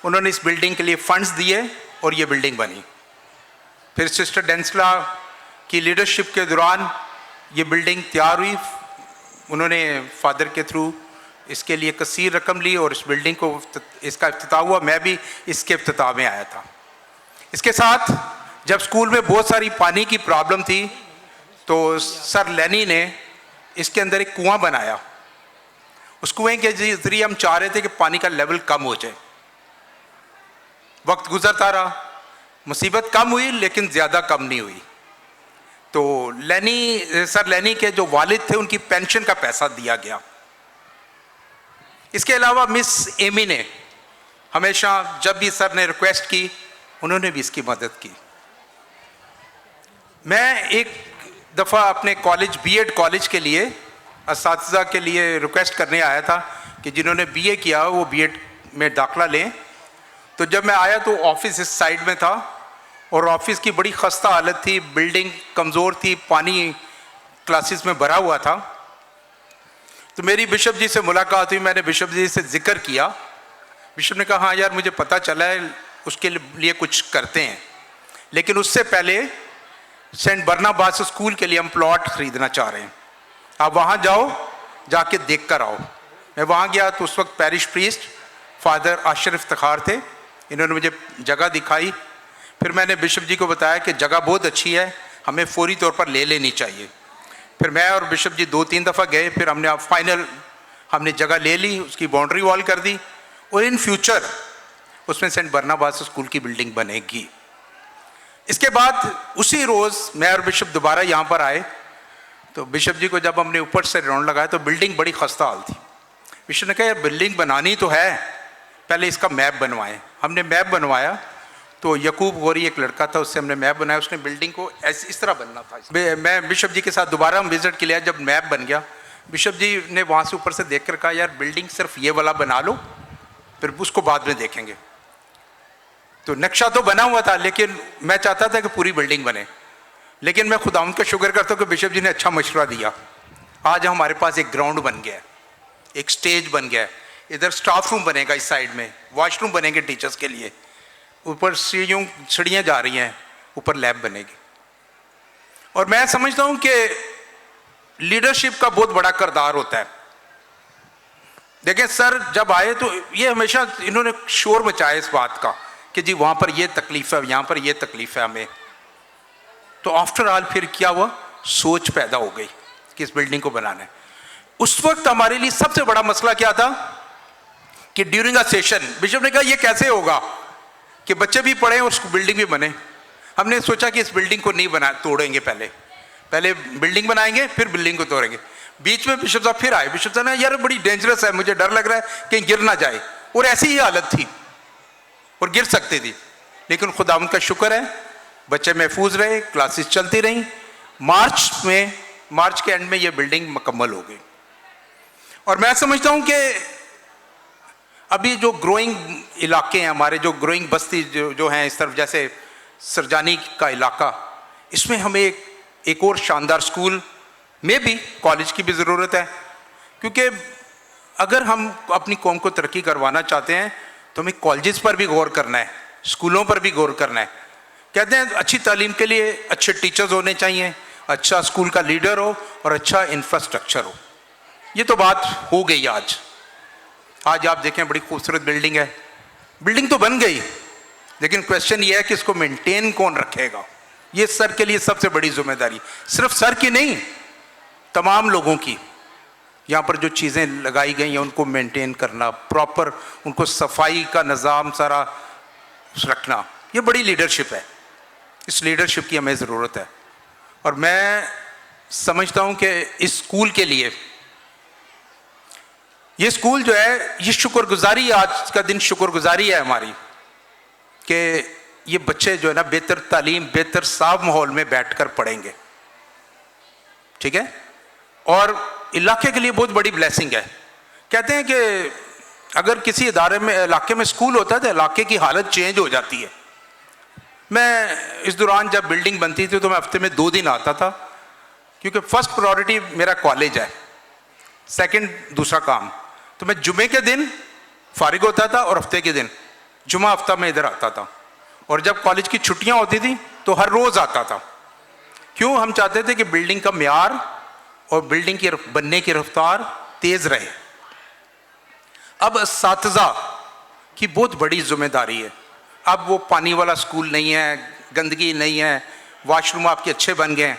उन्होंने इस बिल्डिंग के लिए फंड्स दिए और ये बिल्डिंग बनी। फिर सिस्टर डेंसला की लीडरशिप के दौरान ये बिल्डिंग तैयार हुई। उन्होंने फादर के थ्रू इसके लिए कसीर रकम ली और इस बिल्डिंग को, इसका इफ्तिताह हुआ। मैं भी इसके इफ्तिताह में आया था। इसके साथ जब स्कूल में बहुत सारी पानी की प्रॉब्लम थी तो सर लेनी ने इसके अंदर एक कुआं बनाया। उस कुएं के जरिए हम चाह रहे थे कि पानी का लेवल कम हो जाए। वक्त गुजरता रहा, मुसीबत कम हुई लेकिन ज़्यादा कम नहीं हुई। तो सर लेनी के जो वालिद थे उनकी पेंशन का पैसा दिया गया। इसके अलावा मिस एमी ने हमेशा जब भी सर ने रिक्वेस्ट की उन्होंने भी इसकी मदद की। मैं एक दफ़ा अपने कॉलेज बीएड कॉलेज के लिए असातिज़ा के लिए रिक्वेस्ट करने आया था कि जिन्होंने बीए किया वो बीएड में दाखला लें। तो जब मैं आया तो ऑफिस इस साइड में था और ऑफिस की बड़ी खस्ता हालत थी, बिल्डिंग कमज़ोर थी, पानी क्लासेस में भरा हुआ था। तो मेरी बिशप जी से मुलाकात हुई, मैंने बिशप जी से जिक्र किया। बिशप ने कहा हाँ यार मुझे पता चला है, उसके लिए कुछ करते हैं, लेकिन उससे पहले सेंट बरनाबास स्कूल के लिए हम प्लॉट ख़रीदना चाह रहे हैं, आप वहाँ जाओ, जाके देख कर आओ। मैं वहाँ गया तो उस वक्त parish priest father Asher Iftikhar थे। इन्होंने मुझे जगह दिखाई। फिर मैंने बिशप जी को बताया कि जगह बहुत अच्छी है, हमें फौरी तौर पर ले लेनी चाहिए। फिर मैं और बिशप जी 2-3 दफ़ा गए। फिर हमने फाइनल हमने जगह ले ली, उसकी बाउंड्री वॉल कर दी और इन फ्यूचर उसमें सेंट बरनाबास स्कूल की बिल्डिंग बनेगी। इसके बाद उसी रोज़ मैं और बिशप दोबारा यहाँ पर आए तो बिशप जी को जब हमने ऊपर से राउंड लगाया तो बिल्डिंग बड़ी खस्ता हाल थी। बिशप ने कहा यार बिल्डिंग बनानी तो है, पहले इसका मैप बनवाएं। हमने मैप बनवाया तो यकूब गौरी एक लड़का था, उससे हमने मैप बनाया। उसने बिल्डिंग को ऐसे इस तरह बनना था। मैं बिशप जी के साथ दोबारा हम विज़िट के लिए, जब मैप बन गया बिशप जी ने वहाँ से ऊपर से देख कर कहा यार बिल्डिंग सिर्फ ये वाला बना लो, फिर उसको बाद में देखेंगे। तो नक्शा तो बना हुआ था लेकिन मैं चाहता था कि पूरी बिल्डिंग बने। लेकिन मैं खुदा उनका शुक्र करता हूँ कि बिशप जी ने अच्छा मशवरा दिया। आज हमारे पास एक ग्राउंड बन गया है, एक स्टेज बन गया है, इधर स्टाफ रूम बनेगा, इस साइड में वॉशरूम बनेंगे टीचर्स के लिए, ऊपर सीढ़ियाँ जा रही हैं, ऊपर लैब बनेगी। और मैं समझता हूँ कि लीडरशिप का बहुत बड़ा किरदार होता है। देखें सर जब आए तो ये हमेशा इन्होंने शोर मचाया इस बात का कि जी वहाँ पर ये तकलीफ है, यहाँ पर ये तकलीफ है हमें। तो आफ्टर ऑल फिर क्या हुआ, सोच पैदा हो गई कि इस बिल्डिंग को बनाना है। उस वक्त हमारे लिए सबसे बड़ा मसला क्या था कि ड्यूरिंग अ सेशन बिशप ने कहा ये कैसे होगा कि बच्चे भी पढ़े और बिल्डिंग भी बने। हमने सोचा कि इस बिल्डिंग को नहीं तोड़ेंगे, पहले बिल्डिंग बनाएंगे फिर बिल्डिंग को तोड़ेंगे। बीच में बिशप साहब फिर आए, बिशप साहब ने यार बड़ी डेंजरस है, मुझे डर लग रहा है कहीं गिर ना जाए, और ऐसी ही हालत थी और गिर सकती थी। लेकिन खुदावंद का शुक्र है बच्चे महफूज रहे, क्लासेस चलती रहीं। मार्च के एंड में ये बिल्डिंग मुकम्मल हो गई। और मैं समझता हूं कि अभी जो ग्रोइंग इलाके हैं हमारे, जो ग्रोइंग बस्ती जो हैं इस तरफ, जैसे सरजानी का इलाका, इसमें हमें एक और शानदार स्कूल में भी कॉलेज की भी ज़रूरत है। क्योंकि अगर हम अपनी कौम को तरक्की करवाना चाहते हैं तो हमें कॉलेजेस पर भी गौर करना है, स्कूलों पर भी गौर करना है। कहते हैं अच्छी तालीम के लिए अच्छे टीचर्स होने चाहिए, अच्छा स्कूल का लीडर हो और अच्छा इंफ्रास्ट्रक्चर हो। ये तो बात हो गई आज आप देखें बड़ी खूबसूरत बिल्डिंग है, बिल्डिंग तो बन गई, लेकिन क्वेश्चन ये है कि इसको मेंटेन कौन रखेगा। ये सर के लिए सबसे बड़ी जिम्मेदारी, सिर्फ सर की नहीं, तमाम लोगों की। यहाँ पर जो चीज़ें लगाई गई हैं उनको मेंटेन करना, प्रॉपर उनको सफाई का निज़ाम सारा रखना, ये बड़ी लीडरशिप है। इस लीडरशिप की हमें ज़रूरत है। और मैं समझता हूँ कि इस स्कूल के लिए, ये स्कूल जो है ये शुक्रगुजारी, आज का दिन शुक्रगुजारी है हमारी कि ये बच्चे जो है ना बेहतर तालीम, बेहतर साफ माहौल में बैठकर पढ़ेंगे, ठीक है। और इलाके के लिए बहुत बड़ी ब्लेसिंग है। कहते हैं कि अगर किसी इदारे में, इलाके में स्कूल होता है तो इलाके की हालत चेंज हो जाती है। मैं इस दौरान जब बिल्डिंग बनती थी तो मैं हफ्ते में 2 दिन आता था, क्योंकि फर्स्ट प्रायोरिटी मेरा कॉलेज है, सेकंड दूसरा काम। तो मैं जुमे के दिन फारिग होता था और हफ्ते के दिन, जुमा हफ्ता में इधर आता था। और जब कॉलेज की छुट्टियां होती थी तो हर रोज़ आता था। क्यों? हम चाहते थे कि बिल्डिंग का म्यार और बिल्डिंग की बनने की रफ्तार तेज़ रहे। अब असातिज़ा की बहुत बड़ी जिम्मेदारी है। अब वो पानी वाला स्कूल नहीं है, गंदगी नहीं है, वॉशरूम आपके अच्छे बन गए हैं।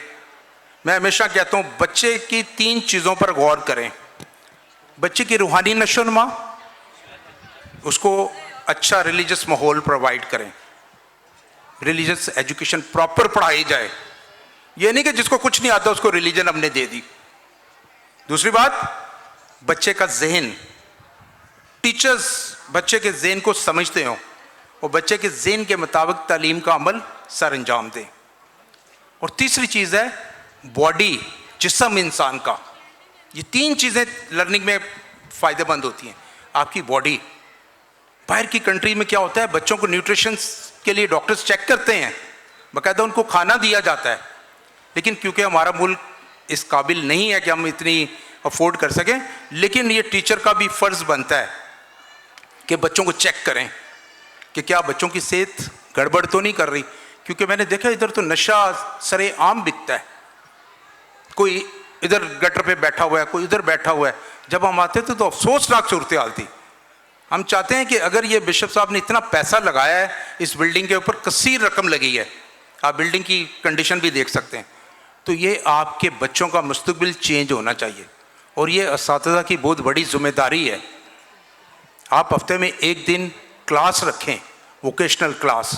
मैं हमेशा कहता हूँ बच्चे की 3 चीज़ों पर गौर करें। बच्चे की रूहानी नशोनुमा, उसको अच्छा रिलीजियस माहौल प्रोवाइड करें, रिलीजियस एजुकेशन प्रॉपर पढ़ाई जाए। ये नहीं कि जिसको कुछ नहीं आता उसको रिलीजन हमने दे दी। दूसरी बात, बच्चे का जहन, टीचर्स बच्चे के जहन को समझते हो और बच्चे के जहन के मुताबिक तालीम का अमल सर अंजाम दें। और तीसरी चीज़ है बॉडी, जिस्म इंसान का। ये 3 चीज़ें लर्निंग में फ़ायदेमंद होती हैं। आपकी बॉडी, बाहर की कंट्री में क्या होता है, बच्चों को न्यूट्रिशन के लिए डॉक्टर्स चेक करते हैं, बाकायदा उनको खाना दिया जाता है। लेकिन क्योंकि हमारा मुल्क इस काबिल नहीं है कि हम इतनी अफोर्ड कर सकें, लेकिन ये टीचर का भी फ़र्ज़ बनता है कि बच्चों को चेक करें कि क्या बच्चों की सेहत गड़बड़ तो नहीं कर रही। क्योंकि मैंने देखा इधर तो नशा सरेआम बिकता है, कोई इधर गटर पे बैठा हुआ है, कोई इधर बैठा हुआ है। जब हम आते थे तो अफसोसनाक सूरत हाल थी। हम चाहते हैं कि अगर ये बिशप साहब ने इतना पैसा लगाया है इस बिल्डिंग के ऊपर, कसीर रकम लगी है, आप बिल्डिंग की कंडीशन भी देख सकते हैं, तो ये आपके बच्चों का मुस्तकबिल चेंज होना चाहिए। और ये असातिज़ा की बहुत बड़ी जिम्मेदारी है। आप हफ्ते में 1 दिन क्लास रखें, वोकेशनल क्लास,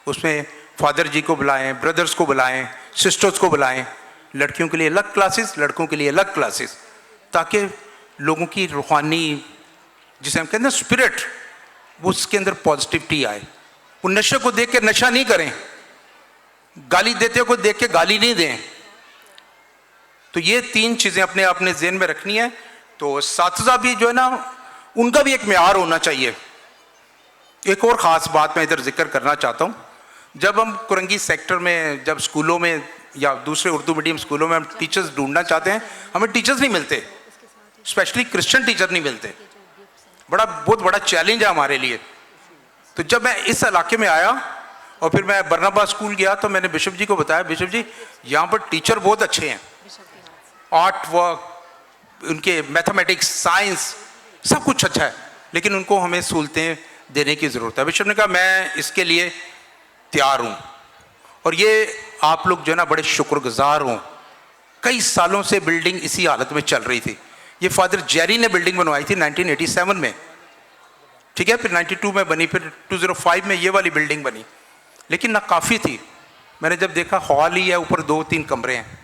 उसमें फादर जी को बुलाएं, ब्रदर्स को बुलाएं, सिस्टर्स को बुलाएं, लड़कियों के लिए अलग क्लासेस, लड़कों के लिए अलग क्लासेस, ताकि लोगों की रूहानी, जिसे हम कहते हैं स्पिरिट, वो उसके अंदर पॉजिटिविटी आए। वो नशे को देख के नशा नहीं करें, गाली देते को देख के गाली नहीं दें। तो ये 3 चीज़ें अपने ज़हन में रखनी है। तो असातिज़ा भी जो है ना, उनका भी एक म्यार होना चाहिए। एक और ख़ास बात मैं इधर जिक्र करना चाहता हूँ। जब हम कुरंगी सेक्टर में, जब स्कूलों में या दूसरे उर्दू मीडियम स्कूलों में हम टीचर्स ढूंढना चाहते हैं, हमें टीचर्स नहीं मिलते, स्पेशली क्रिश्चियन टीचर नहीं मिलते। बहुत बड़ा चैलेंज है हमारे लिए। तो जब मैं इस इलाके में आया और फिर मैं बरनाबाद स्कूल गया तो मैंने बिशप जी को बताया, बिशप जी यहाँ पर टीचर बहुत अच्छे हैं आर्ट वर्क, उनके मैथमेटिक्स, साइंस, सब कुछ अच्छा है, लेकिन उनको हमें सहूलतें देने की ज़रूरत है। बिशप ने कहा मैं इसके लिए तैयार हूँ, और ये आप लोग जो है ना बड़े शुक्रगुजार हों। कई सालों से बिल्डिंग इसी हालत में चल रही थी। ये फादर जेरी ने बिल्डिंग बनवाई थी 1987 में, ठीक है, फिर 92 में बनी, फिर 2005 में ये वाली बिल्डिंग बनी, लेकिन ना काफ़ी थी। मैंने जब देखा हॉल ही है, ऊपर 2-3 कमरे हैं,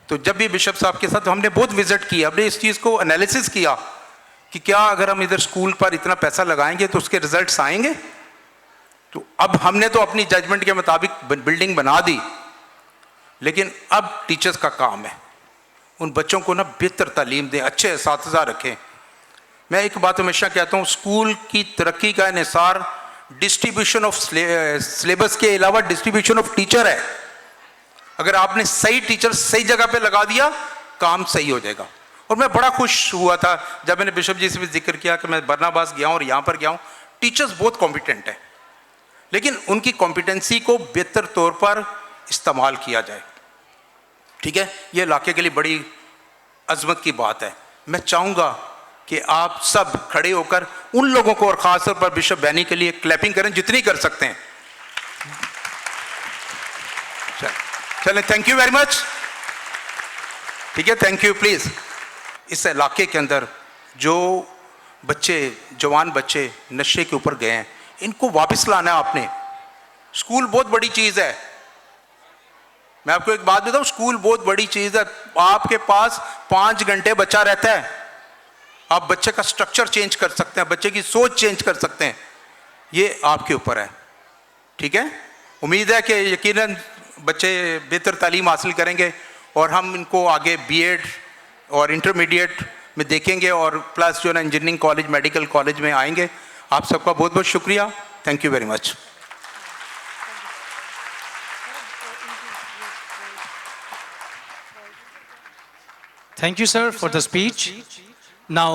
तो जब भी बिशप साहब के साथ तो हमने बहुत विजिट किया, हमने इस चीज़ को एनालिसिस किया कि क्या अगर हम इधर स्कूल पर इतना पैसा लगाएंगे तो उसके रिजल्ट्स आएंगे। तो अब हमने तो अपनी जजमेंट के मुताबिक बिल्डिंग बना दी, लेकिन अब टीचर्स का काम है उन बच्चों को ना बेहतर तालीम दें, अच्छे असातिज़ा रखें। मैं एक बात हमेशा कहता हूँ, स्कूल की तरक्की का इन्हिसार डिस्ट्रीब्यूशन ऑफ सिलेबस के अलावा डिस्ट्रीब्यूशन ऑफ टीचर है। अगर आपने सही टीचर सही जगह पे लगा दिया, काम सही हो जाएगा। और मैं बड़ा खुश हुआ था जब मैंने बिशप जी से भी जिक्र किया कि मैं बरनाबास गया हूँ और यहाँ पर गया हूँ। टीचर्स बहुत कॉम्पिटेंट है, लेकिन उनकी कॉम्पिटेंसी को बेहतर तौर पर इस्तेमाल किया जाए, ठीक है। ये इलाके के लिए बड़ी अजमत की बात है। मैं चाहूँगा कि आप सब खड़े होकर उन लोगों को और ख़ास तौर पर बिशप बैनी के लिए क्लैपिंग करें जितनी कर सकते हैं। चलें, थैंक यू वेरी मच, ठीक है, थैंक यू। प्लीज़ इस इलाके के अंदर जो बच्चे, जवान बच्चे नशे के ऊपर गए हैं, इनको वापस लाना है आपने। स्कूल बहुत बड़ी चीज़ है, मैं आपको एक बात बताऊं, स्कूल बहुत बड़ी चीज़ है। आपके पास 5 घंटे बच्चा रहता है, आप बच्चे का स्ट्रक्चर चेंज कर सकते हैं, बच्चे की सोच चेंज कर सकते हैं, ये आपके ऊपर है, ठीक है। उम्मीद है कि यकीनन बच्चे बेहतर तालीम हासिल करेंगे और हम इनको आगे बीएड और इंटरमीडिएट में देखेंगे, और प्लस जो है ना इंजीनियरिंग कॉलेज, मेडिकल कॉलेज में आएंगे। आप सबका बहुत बहुत शुक्रिया, thank you very much. Thank you, sir, for the speech. Now,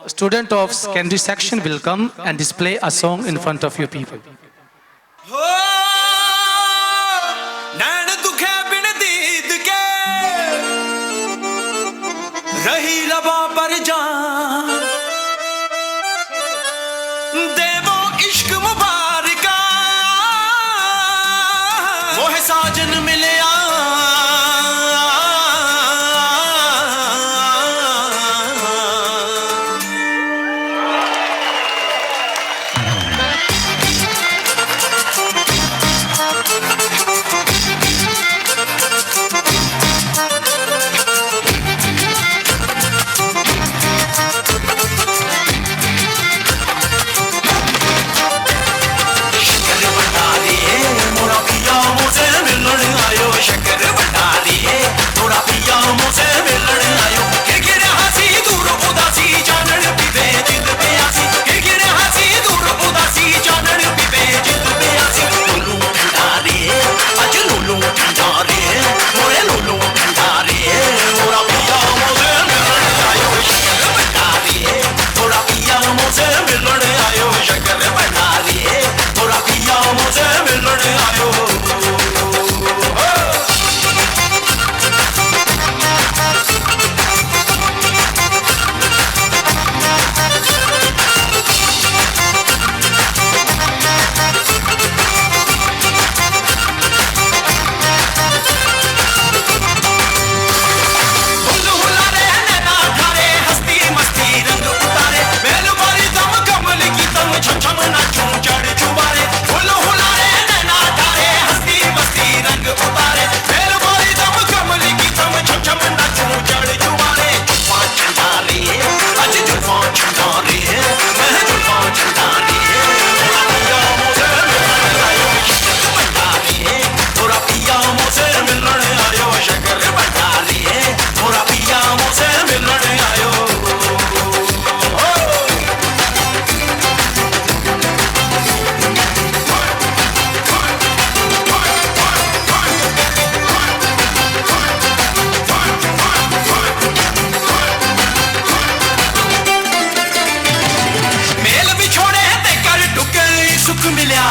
student of secondary section will come and display a song in front of your people. नैन दुखे बिन दीद के रही लबा पर जान, देवो इश्क मुबारका मोह साजन मिले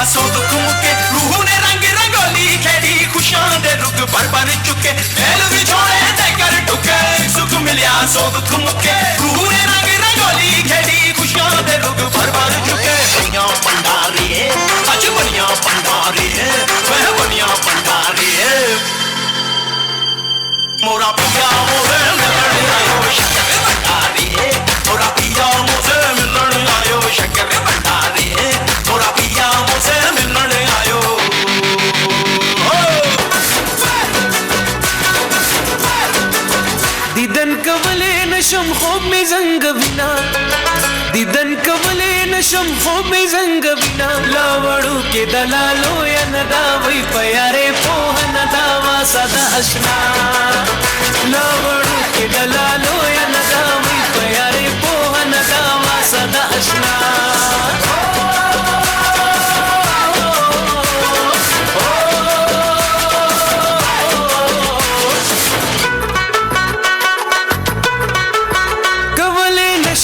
सो दुख मुके रूह ने रंग रंगोली खेड़ी खुशियां दे रुग पर चुके मेल विछोड़े ते कर टुके मिलिया सो दुख मुके रूह ने रंग रंगोली खेड़ी खुशियां दे रुग भर भर चुके बनिया भंडारी अज बनिया भंडारी वह बनिया भंडारी मोरा पिया मोरे मिलन आयो शक्कर भंडारी मोरा पिया मोसे मिलन आयो शक्कर भंडारी मोरा पिया मोसे मिलन आयो दीदन कबले नशम खूब में जंग बिना दीदन कबले नशम खूब में जंग बिना लावड़ू के दलालो या नदावई प्यारे पोह नदावा सदा हसना लावड़ू के दलालो या नदावई प्यारे पोह नदावा सदा हसना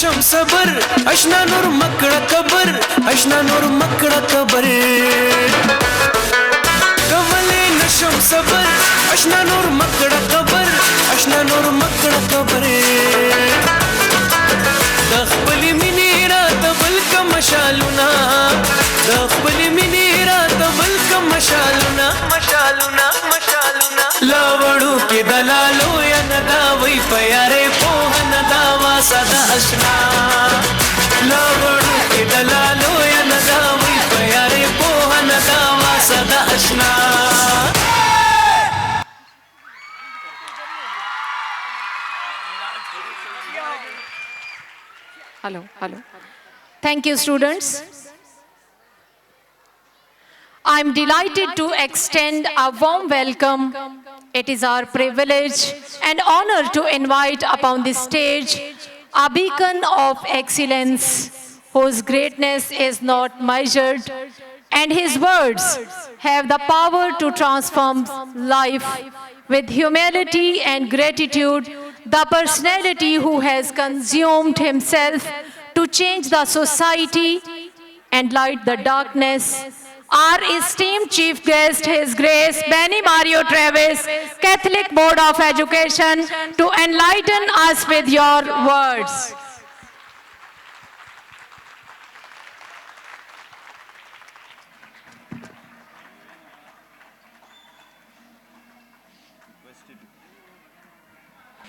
शम सबर अशना नूर मकड़ा कबर अशना नूर मकड़ा कबर कवले नशम सबर अशना नूर मकड़ा कबर अशना नूर मकड़ा कबर दखबली मिनीरा तबल का मशालुना दखबली मिनीरा तबल का मशालुना मशालुना मशालुना लावड़ू के दलालो या नदावई प्यारे पोह नदावा सदा हसना लावड़ू के दलालो या नदावई प्यारे पोह नदावा सदा हसना Hello. Thank you, students. I'm delighted to extend a warm welcome. It is our privilege and honor to invite upon this stage a beacon of excellence whose greatness is not measured, and his words have the power to transform life. With humility and gratitude, the personality who has consumed himself to change the society and light the darkness, our esteemed chief guest, His Grace Benny Mario Travis, Catholic Board of Education, to enlighten us with your words.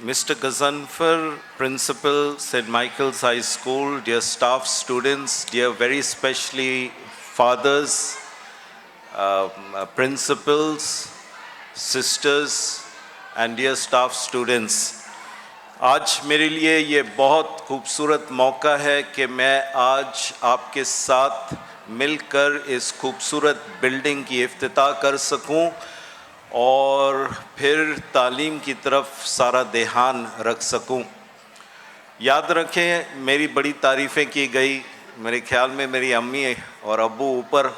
Mr. Gazanfar, Principal, St. Michael's High School, dear staff, students, dear very specially fathers, principals, sisters, and dear staff students. आज मेरे लिए ये बहुत खूबसूरत मौका है कि मैं आज आपके साथ मिलकर इस खूबसूरत बिल्डिंग की इफ्तिताह कर सकूं और फिर तालीम की तरफ सारा ध्यान रख सकूं। याद रखें, मेरी बड़ी तारीफ़ें की गई। मेरे ख्याल में मेरी अम्मी और अब्बू ऊपर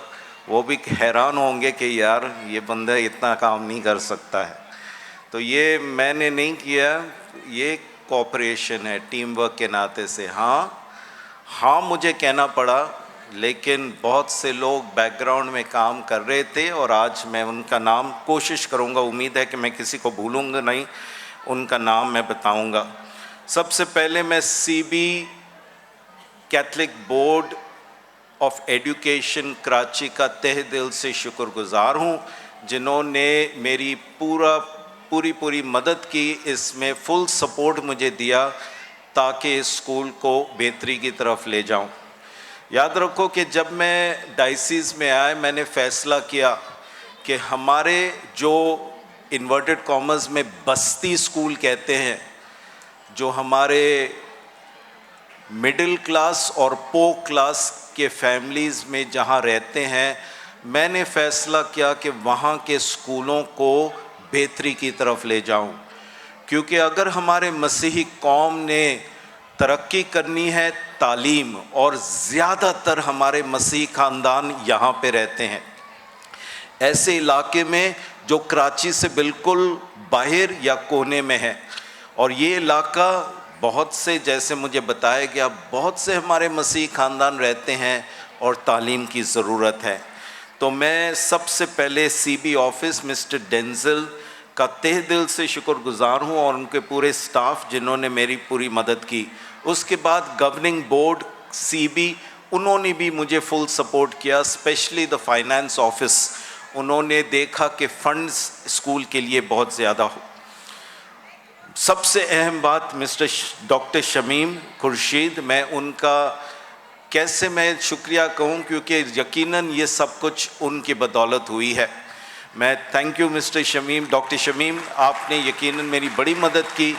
वो भी हैरान होंगे कि यार ये बंदा इतना काम नहीं कर सकता है। तो ये मैंने नहीं किया, ये कोऑपरेशन है, टीम वर्क के नाते से। हाँ मुझे कहना पड़ा, लेकिन बहुत से लोग बैकग्राउंड में काम कर रहे थे और आज मैं उनका नाम कोशिश करूंगा, उम्मीद है कि मैं किसी को भूलूंगा नहीं, उनका नाम मैं बताऊंगा। सबसे पहले मैं CB Catholic board of education Karachi का तहे दिल से शुक्रगुजार हूं, जिन्होंने मेरी पूरी मदद की, इसमें फुल सपोर्ट मुझे दिया ताकि इस स्कूल को बेहतरी की तरफ ले जाऊं। याद रखो कि जब मैं डायसिस में आया, मैंने फ़ैसला किया कि हमारे जो इन्वर्टेड कॉमर्स में बस्ती स्कूल कहते हैं, जो हमारे मिडिल क्लास और पो क्लास के फैमिलीज़ में जहाँ रहते हैं, मैंने फ़ैसला किया कि वहाँ के स्कूलों को बेहतरी की तरफ ले जाऊं, क्योंकि अगर हमारे मसीही कौम ने तरक्की करनी है तालीम, और ज़्यादातर हमारे मसीही ख़ानदान यहाँ पे रहते हैं ऐसे इलाके में जो कराची से बिल्कुल बाहर या कोने में है, और ये इलाका बहुत से, जैसे मुझे बताया गया, बहुत से हमारे मसीही ख़ानदान रहते हैं और तालीम की ज़रूरत है। तो मैं सबसे पहले सीबी ऑफिस मिस्टर डेंजल का तहे दिल से शुक्रगुजार हूँ और उनके पूरे स्टाफ जिन्होंने मेरी पूरी मदद की। उसके बाद गवर्निंग बोर्ड CB, उन्होंने भी मुझे फुल सपोर्ट किया, स्पेशली द फाइनेंस ऑफिस। उन्होंने देखा कि फंड्स स्कूल के लिए बहुत ज़्यादा हो। सबसे अहम बात डॉक्टर शमीम खुर्शीद, मैं उनका कैसे मैं शुक्रिया कहूँ, क्योंकि यकीनन ये सब कुछ उनकी बदौलत हुई है। मैं thank you mister Shamim, doctor Shamim, आपने यकीनन मेरी बड़ी मदद की,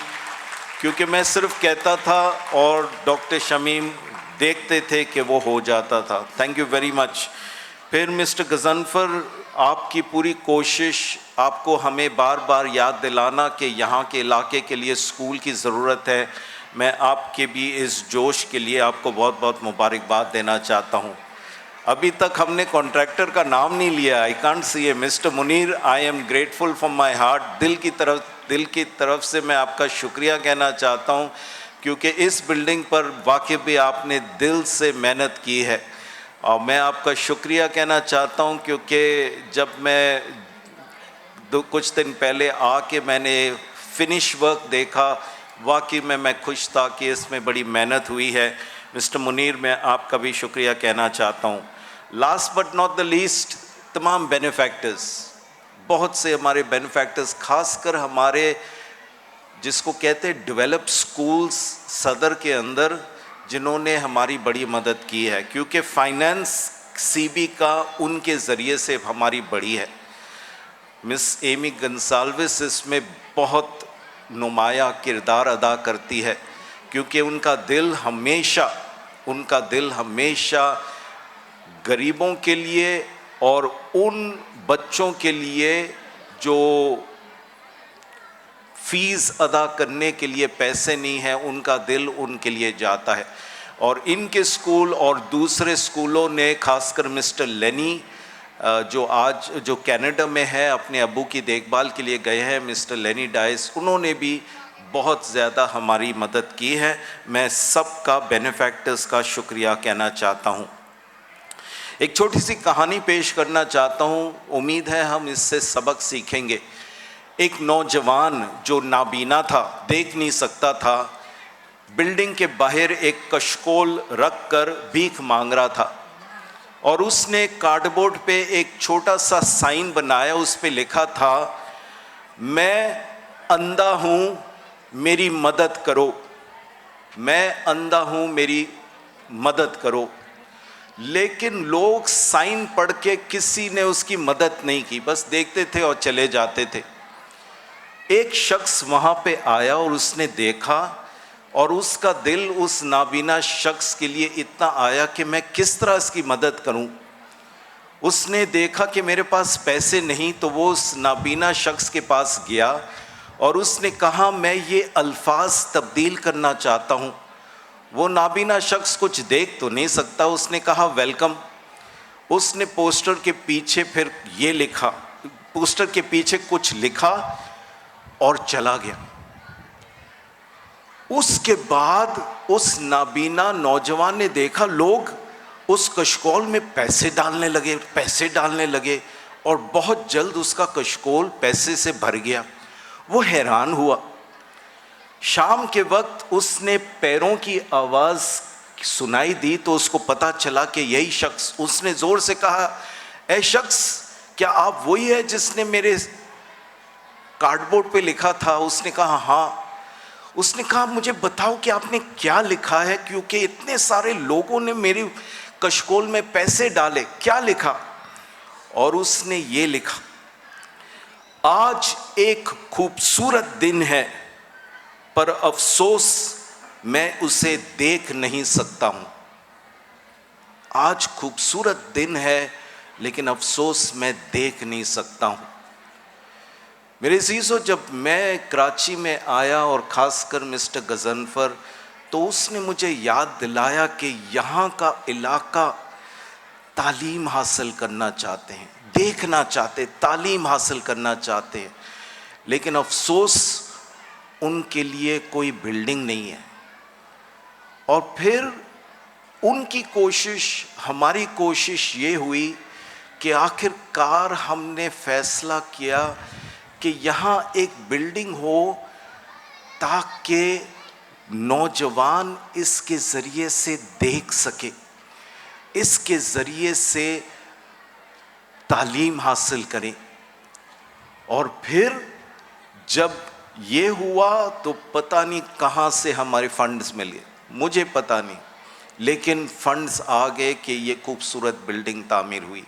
क्योंकि मैं सिर्फ कहता था और डॉक्टर शमीम देखते थे कि वो हो जाता था। Thank you very much. फिर मिस्टर गजनफर, आपकी पूरी कोशिश, आपको हमें बार बार याद दिलाना कि यहाँ के इलाके के लिए स्कूल की ज़रूरत है, मैं आपके भी इस जोश के लिए आपको बहुत बहुत मुबारकबाद देना चाहता हूँ। अभी तक हमने कॉन्ट्रैक्टर का नाम नहीं लिया, I can't see A. Mister Munir, I am grateful from my heart, दिल की तरफ से मैं आपका शुक्रिया कहना चाहता हूँ, क्योंकि इस बिल्डिंग पर वाकई भी आपने दिल से मेहनत की है। और मैं आपका शुक्रिया कहना चाहता हूँ, क्योंकि जब मैं कुछ दिन पहले आके मैंने फिनिश वर्क देखा, वाकई में मैं खुश था कि इसमें बड़ी मेहनत हुई है। मिस्टर मुनीर, मैं आपका भी शुक्रिया कहना चाहता हूँ। Last but not the least, तमाम बेनिफैक्टर्स, बहुत से हमारे बेनिफैक्टर्स, खासकर हमारे जिसको कहते हैं डेवलप स्कूल्स सदर के अंदर, जिन्होंने हमारी बड़ी मदद की है, क्योंकि फाइनेंस CB का उनके ज़रिए से हमारी बढ़ी है। मिस एमी गंसाल्विस इसमें बहुत नुमाया किरदार अदा करती है, क्योंकि उनका दिल हमेशा गरीबों के लिए और उन बच्चों के लिए जो फीस अदा करने के लिए पैसे नहीं है, उनका दिल उनके लिए जाता है। और इनके स्कूल और दूसरे स्कूलों ने, खासकर मिस्टर लेनी जो कनाडा में है, अपने अब्बू की देखभाल के लिए गए हैं, मिस्टर लेनी डाइस, उन्होंने भी बहुत ज़्यादा हमारी मदद की है। मैं सबका बेनिफैक्टर्स का शुक्रिया कहना चाहता हूँ। एक छोटी सी कहानी पेश करना चाहता हूँ, उम्मीद है हम इससे सबक सीखेंगे। एक नौजवान जो नाबीना था, देख नहीं सकता था, बिल्डिंग के बाहर एक कशकोल रख कर भीख मांग रहा था, और उसने कार्डबोर्ड पे एक छोटा सा साइन बनाया, उस पे लिखा था, मैं अंधा हूँ, मेरी मदद करो, मैं अंधा हूँ, मेरी मदद करो। लेकिन लोग साइन पढ़ के किसी ने उसकी मदद नहीं की, बस देखते थे और चले जाते थे। एक शख्स वहाँ पे आया और उसने देखा, और उसका दिल उस नाबीना शख्स के लिए इतना आया कि मैं किस तरह इसकी मदद करूं। उसने देखा कि मेरे पास पैसे नहीं, तो वो उस नाबीना शख्स के पास गया और उसने कहा, मैं ये अल्फाज तब्दील करना चाहता हूं। वो नाबीना शख्स कुछ देख तो नहीं सकता, उसने कहा वेलकम। उसने पोस्टर के पीछे फिर ये लिखा, पोस्टर के पीछे कुछ लिखा और चला गया। उसके बाद उस नाबीना नौजवान ने देखा लोग उस कशकोल में पैसे डालने लगे और बहुत जल्द उसका कशकोल पैसे से भर गया। वो हैरान हुआ। शाम के वक्त उसने पैरों की आवाज़ सुनाई दी तो उसको पता चला कि यही शख्स, उसने ज़ोर से कहा, ऐ शख्स, क्या आप वही है जिसने मेरे कार्डबोर्ड पे लिखा था? उसने कहा हाँ। उसने कहा मुझे बताओ कि आपने क्या लिखा है, क्योंकि इतने सारे लोगों ने मेरे कशकोल में पैसे डाले, क्या लिखा? और उसने ये लिखा, आज एक खूबसूरत दिन है पर अफसोस मैं उसे देख नहीं सकता हूं। आज खूबसूरत दिन है लेकिन अफसोस मैं देख नहीं सकता हूं। मेरे अज़ीज़ों, जब मैं कराची में आया और ख़ासकर मिस्टर गजनफर, तो उसने मुझे याद दिलाया कि यहाँ का इलाका तालीम हासिल करना चाहते हैं, देखना चाहते, तालीम हासिल करना चाहते हैं, लेकिन अफसोस उनके लिए कोई बिल्डिंग नहीं है। और फिर उनकी कोशिश, हमारी कोशिश ये हुई कि आखिरकार हमने फ़ैसला किया कि कि यहाँ एक बिल्डिंग हो ताकि नौजवान इसके ज़रिए से देख सके, इसके ज़रिए से तालीम हासिल करें। और फिर जब ये हुआ तो पता नहीं कहाँ से हमारे फंड्स मिले, मुझे पता नहीं, लेकिन फंड्स आ गए कि ये खूबसूरत बिल्डिंग तामीर हुई।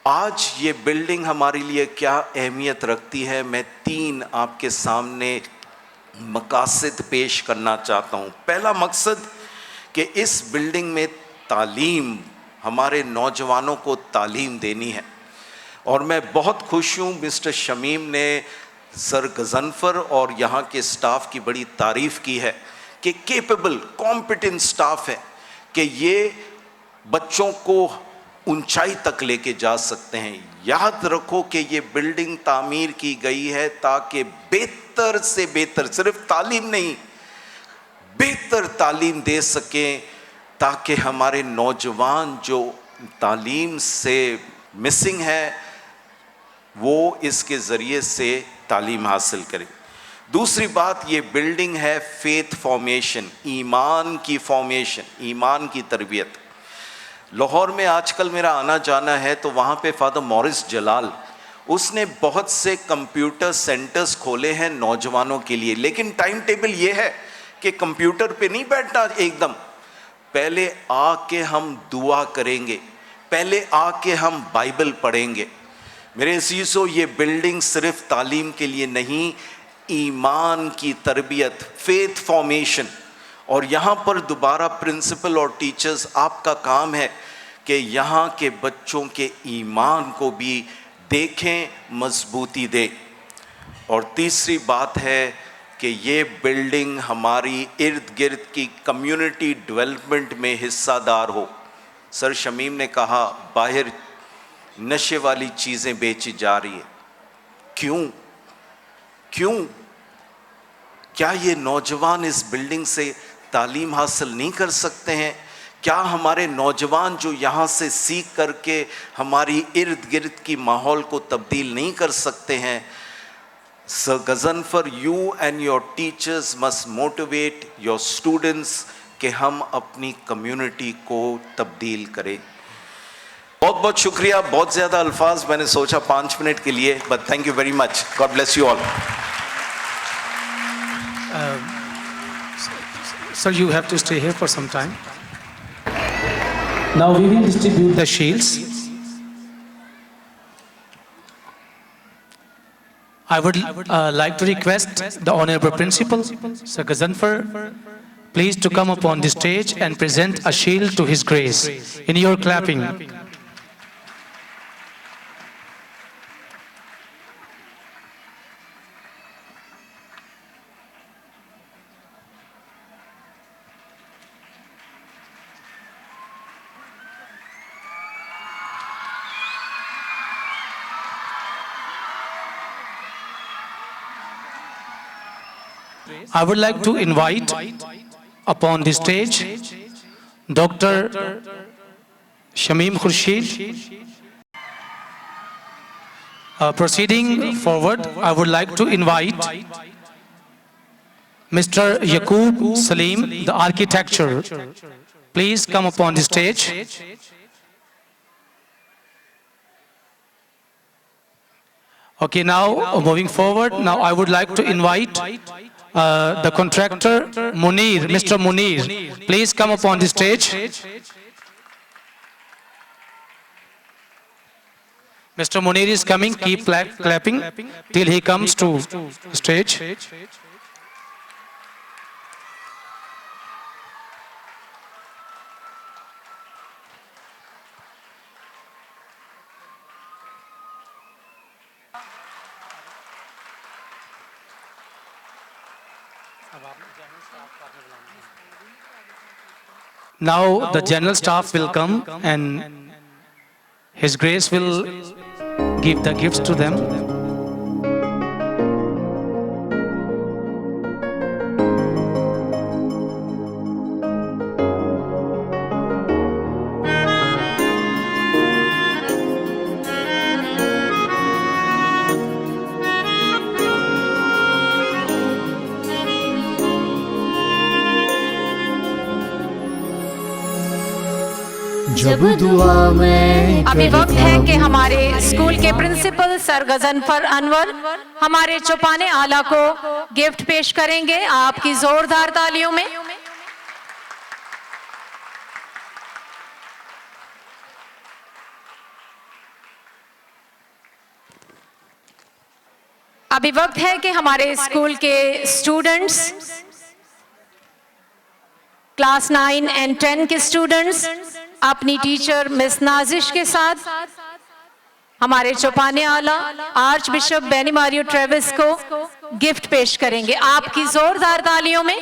आज ये बिल्डिंग हमारे लिए क्या अहमियत रखती है, मैं 3 आपके सामने मकासद पेश करना चाहता हूँ। पहला मकसद कि इस बिल्डिंग में तालीम, हमारे नौजवानों को तालीम देनी है। और मैं बहुत खुश हूँ, मिस्टर शमीम ने सर गजनफर और यहाँ के स्टाफ की बड़ी तारीफ़ की है कि केपेबल कॉम्पिटेंट स्टाफ है कि ये बच्चों को ऊंचाई तक लेके जा सकते हैं। याद रखो कि ये बिल्डिंग तामीर की गई है ताकि बेहतर से बेहतर, सिर्फ तालीम नहीं, बेहतर तालीम दे सकें, ताकि हमारे नौजवान जो तालीम से मिसिंग है वो इसके ज़रिए से तालीम हासिल करें। दूसरी बात, ये बिल्डिंग है फेथ फॉर्मेशन, ईमान की फॉर्मेशन, ईमान की तरबियत। लाहौर में आजकल मेरा आना जाना है तो वहाँ पे फादर मॉरिस जलाल, उसने बहुत से कंप्यूटर सेंटर्स खोले हैं नौजवानों के लिए, लेकिन टाइम टेबल ये है कि कंप्यूटर पे नहीं बैठना एकदम, पहले आके हम दुआ करेंगे, पहले आके हम बाइबल पढ़ेंगे। मेरे अज़ीज़ों, ये बिल्डिंग सिर्फ तालीम के लिए नहीं, ईमान की तरबियत, फेथ फॉर्मेशन। और यहाँ पर दोबारा प्रिंसिपल और टीचर्स, आपका काम है कि यहाँ के बच्चों के ईमान को भी देखें, मजबूती दें। और तीसरी बात है कि ये बिल्डिंग हमारी इर्द गिर्द की कम्युनिटी डेवलपमेंट में हिस्सादार हो। सर शमीम ने कहा बाहर नशे वाली चीज़ें बेची जा रही है, क्यों? क्या ये नौजवान इस बिल्डिंग से तालीम हासिल नहीं कर सकते हैं? क्या हमारे नौजवान जो यहाँ से सीख करके हमारी इर्द गिर्द की माहौल को तब्दील नहीं कर सकते हैं? Sir Gazanfar, you and your teachers must motivate your students कि हम अपनी कम्युनिटी को तब्दील करें। बहुत बहुत शुक्रिया, बहुत ज़्यादा अल्फाज मैंने सोचा 5 मिनट के लिए, but thank you very much. God bless you all. Sir, you have to stay here for some time. Now we will distribute the shields. I would like to request the Honorable Principal, Sir Gazanfar, please to come upon the stage and present a shield to His Grace. In your clapping. I would like to invite upon the stage Dr. Shamim Khurshid. Proceeding forward, I would like to invite Mr. Yaqub Salim, the architecture. Please come upon the stage. Okay, now moving forward, now I would like to invite the contractor Munir, Mr. Munir. Please come upon the stage. Mr. Munir is coming, keep clapping till he comes to stage. Now the general staff will come and His Grace will give the gifts to them. जब दुआ में अभी वक्त है कि हमारे स्कूल के प्रिंसिपल सर गजनफर अनवर हमारे चौपाने आला को गिफ्ट पेश करेंगे आपकी जोरदार तालियों में। अभी वक्त है कि हमारे स्कूल के स्टूडेंट्स क्लास 9 एंड 10 के स्टूडेंट्स अपनी टीचर मिस नाजिश के साथ हमारे चौपाने आला archbishop Benny Mario Travis को गिफ्ट पेश करेंगे आपकी जोरदार तालियों में।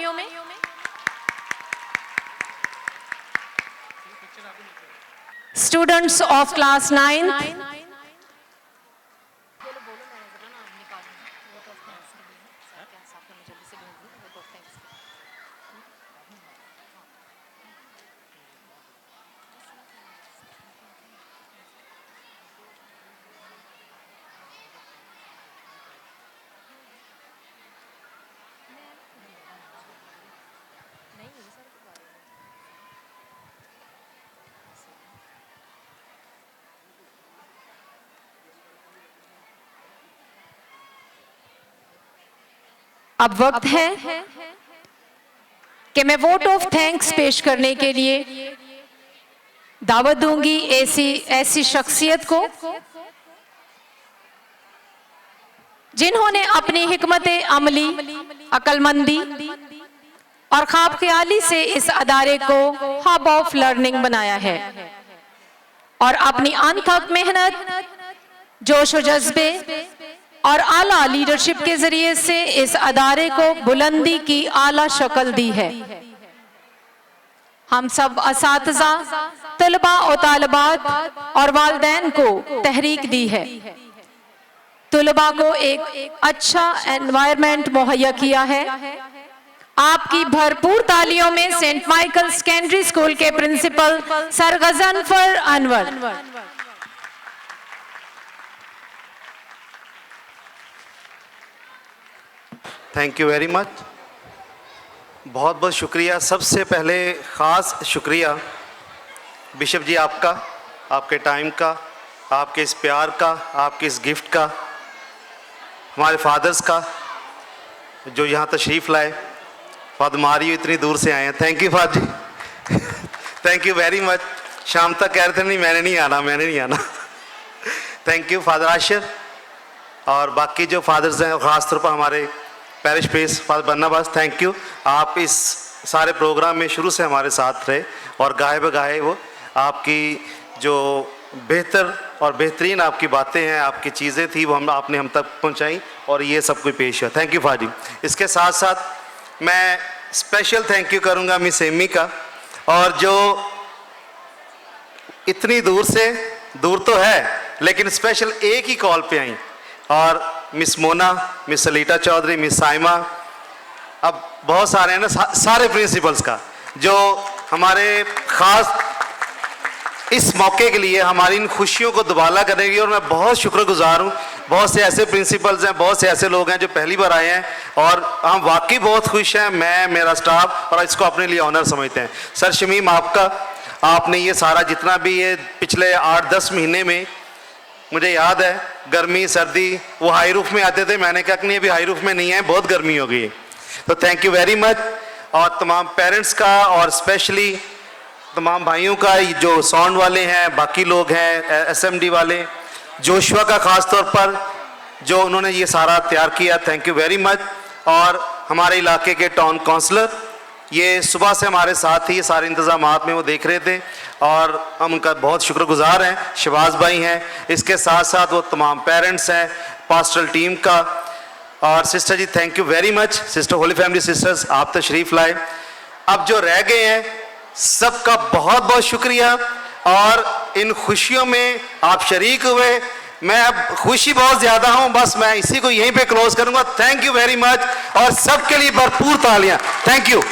स्टूडेंट्स ऑफ क्लास 9 अब वक्त है कि मैं वोट ऑफ थैंक्स पेश करने के लिए दावत दूंगी ऐसी शख्सियत को जिन्होंने अपनी हिकमत अमली, अक्लमंदी और ख्वाब ख्याली से इस अदारे को हब ऑफ लर्निंग बनाया है और अपनी अनथक मेहनत, जोश और जज्बे और आला लीडरशिप के जरिए से इस अदारे को बुलंदी की आला शक्ल दी है। हम सब असातिज़ा, तलबा और तालिबात और वालिदैन को तहरीक दी है, तलबा को एक अच्छा एनवायरनमेंट मुहैया किया है। आपकी भरपूर तालियों में सेंट माइकल सेकेंडरी स्कूल के principal sir Ghazanfar Anwar. Thank you very much, बहुत बहुत शुक्रिया। सबसे पहले ख़ास शुक्रिया बिशप जी आपका, आपके टाइम का, आपके इस प्यार का, आपके इस गिफ्ट का, हमारे फादर्स का जो यहाँ तशरीफ़ लाए। फादर मारियो इतनी दूर से आए हैं, thank you father ji, thank you very much. शाम तक कह रहे थे नहीं मैंने नहीं आना थैंक यू फादर आशिर और बाकी जो फादर्स हैं, ख़ास तौर पर हमारे parish priest father Barnabas, thank you. आप इस सारे प्रोग्राम में शुरू से हमारे साथ रहे और गाए बगाए वो आपकी जो बेहतर और बेहतरीन आपकी बातें हैं, आपकी चीज़ें थी वो आपने हम तक पहुंचाई और ये सब कुछ पेश हुआ। थैंक यू फादर जी। इसके साथ साथ मैं स्पेशल थैंक यू करूंगा मिस एमी का, और जो इतनी दूर तो है लेकिन स्पेशल एक ही कॉल पे आई, और miss Mona, miss Salita Chaudhary, miss Saima, अब बहुत सारे हैं ना, सारे प्रिंसिपल्स का जो हमारे ख़ास इस मौके के लिए हमारी इन खुशियों को दुबाला करेंगी। और मैं बहुत शुक्रगुजार हूँ, बहुत से ऐसे प्रिंसिपल्स हैं, बहुत से ऐसे लोग हैं जो पहली बार आए हैं और हम वाकई बहुत खुश हैं, मैं, मेरा स्टाफ, और इसको अपने लिए ऑनर समझते हैं। सर शमीम आपका, आपने ये सारा जितना भी ये पिछले 8-10 महीने में, मुझे याद है गर्मी सर्दी वो हाई रूफ में आते थे, मैंने कहा कि नहीं अभी हाई रूफ में नहीं है, बहुत गर्मी हो गई है, तो थैंक यू वेरी मच। और तमाम पेरेंट्स का और स्पेशली तमाम भाइयों का जो साउंड वाले हैं, बाकी लोग हैं एसएमडी वाले, जोशुआ का ख़ास तौर पर जो उन्होंने ये सारा तैयार किया, थैंक यू वेरी मच। और हमारे इलाके के टाउन काउंसलर, ये सुबह से हमारे साथ ही सारे इंतज़ामात में वो देख रहे थे और हम उनका बहुत शुक्रगुजार हैं। शहबाज भाई हैं, इसके साथ साथ वो तमाम पेरेंट्स हैं, पास्टरल टीम का, और sister ji thank you very much, sister holy family sisters, आप तशरीफ़ लाए। अब जो रह गए हैं सबका बहुत बहुत शुक्रिया, और इन खुशियों में आप शरीक हुए, मैं अब खुशी बहुत ज़्यादा हूँ, बस मैं इसी को यहीं पे क्लोज करूँगा। थैंक यू वेरी मच और सबके लिए भरपूर तालियाँ, थैंक यू।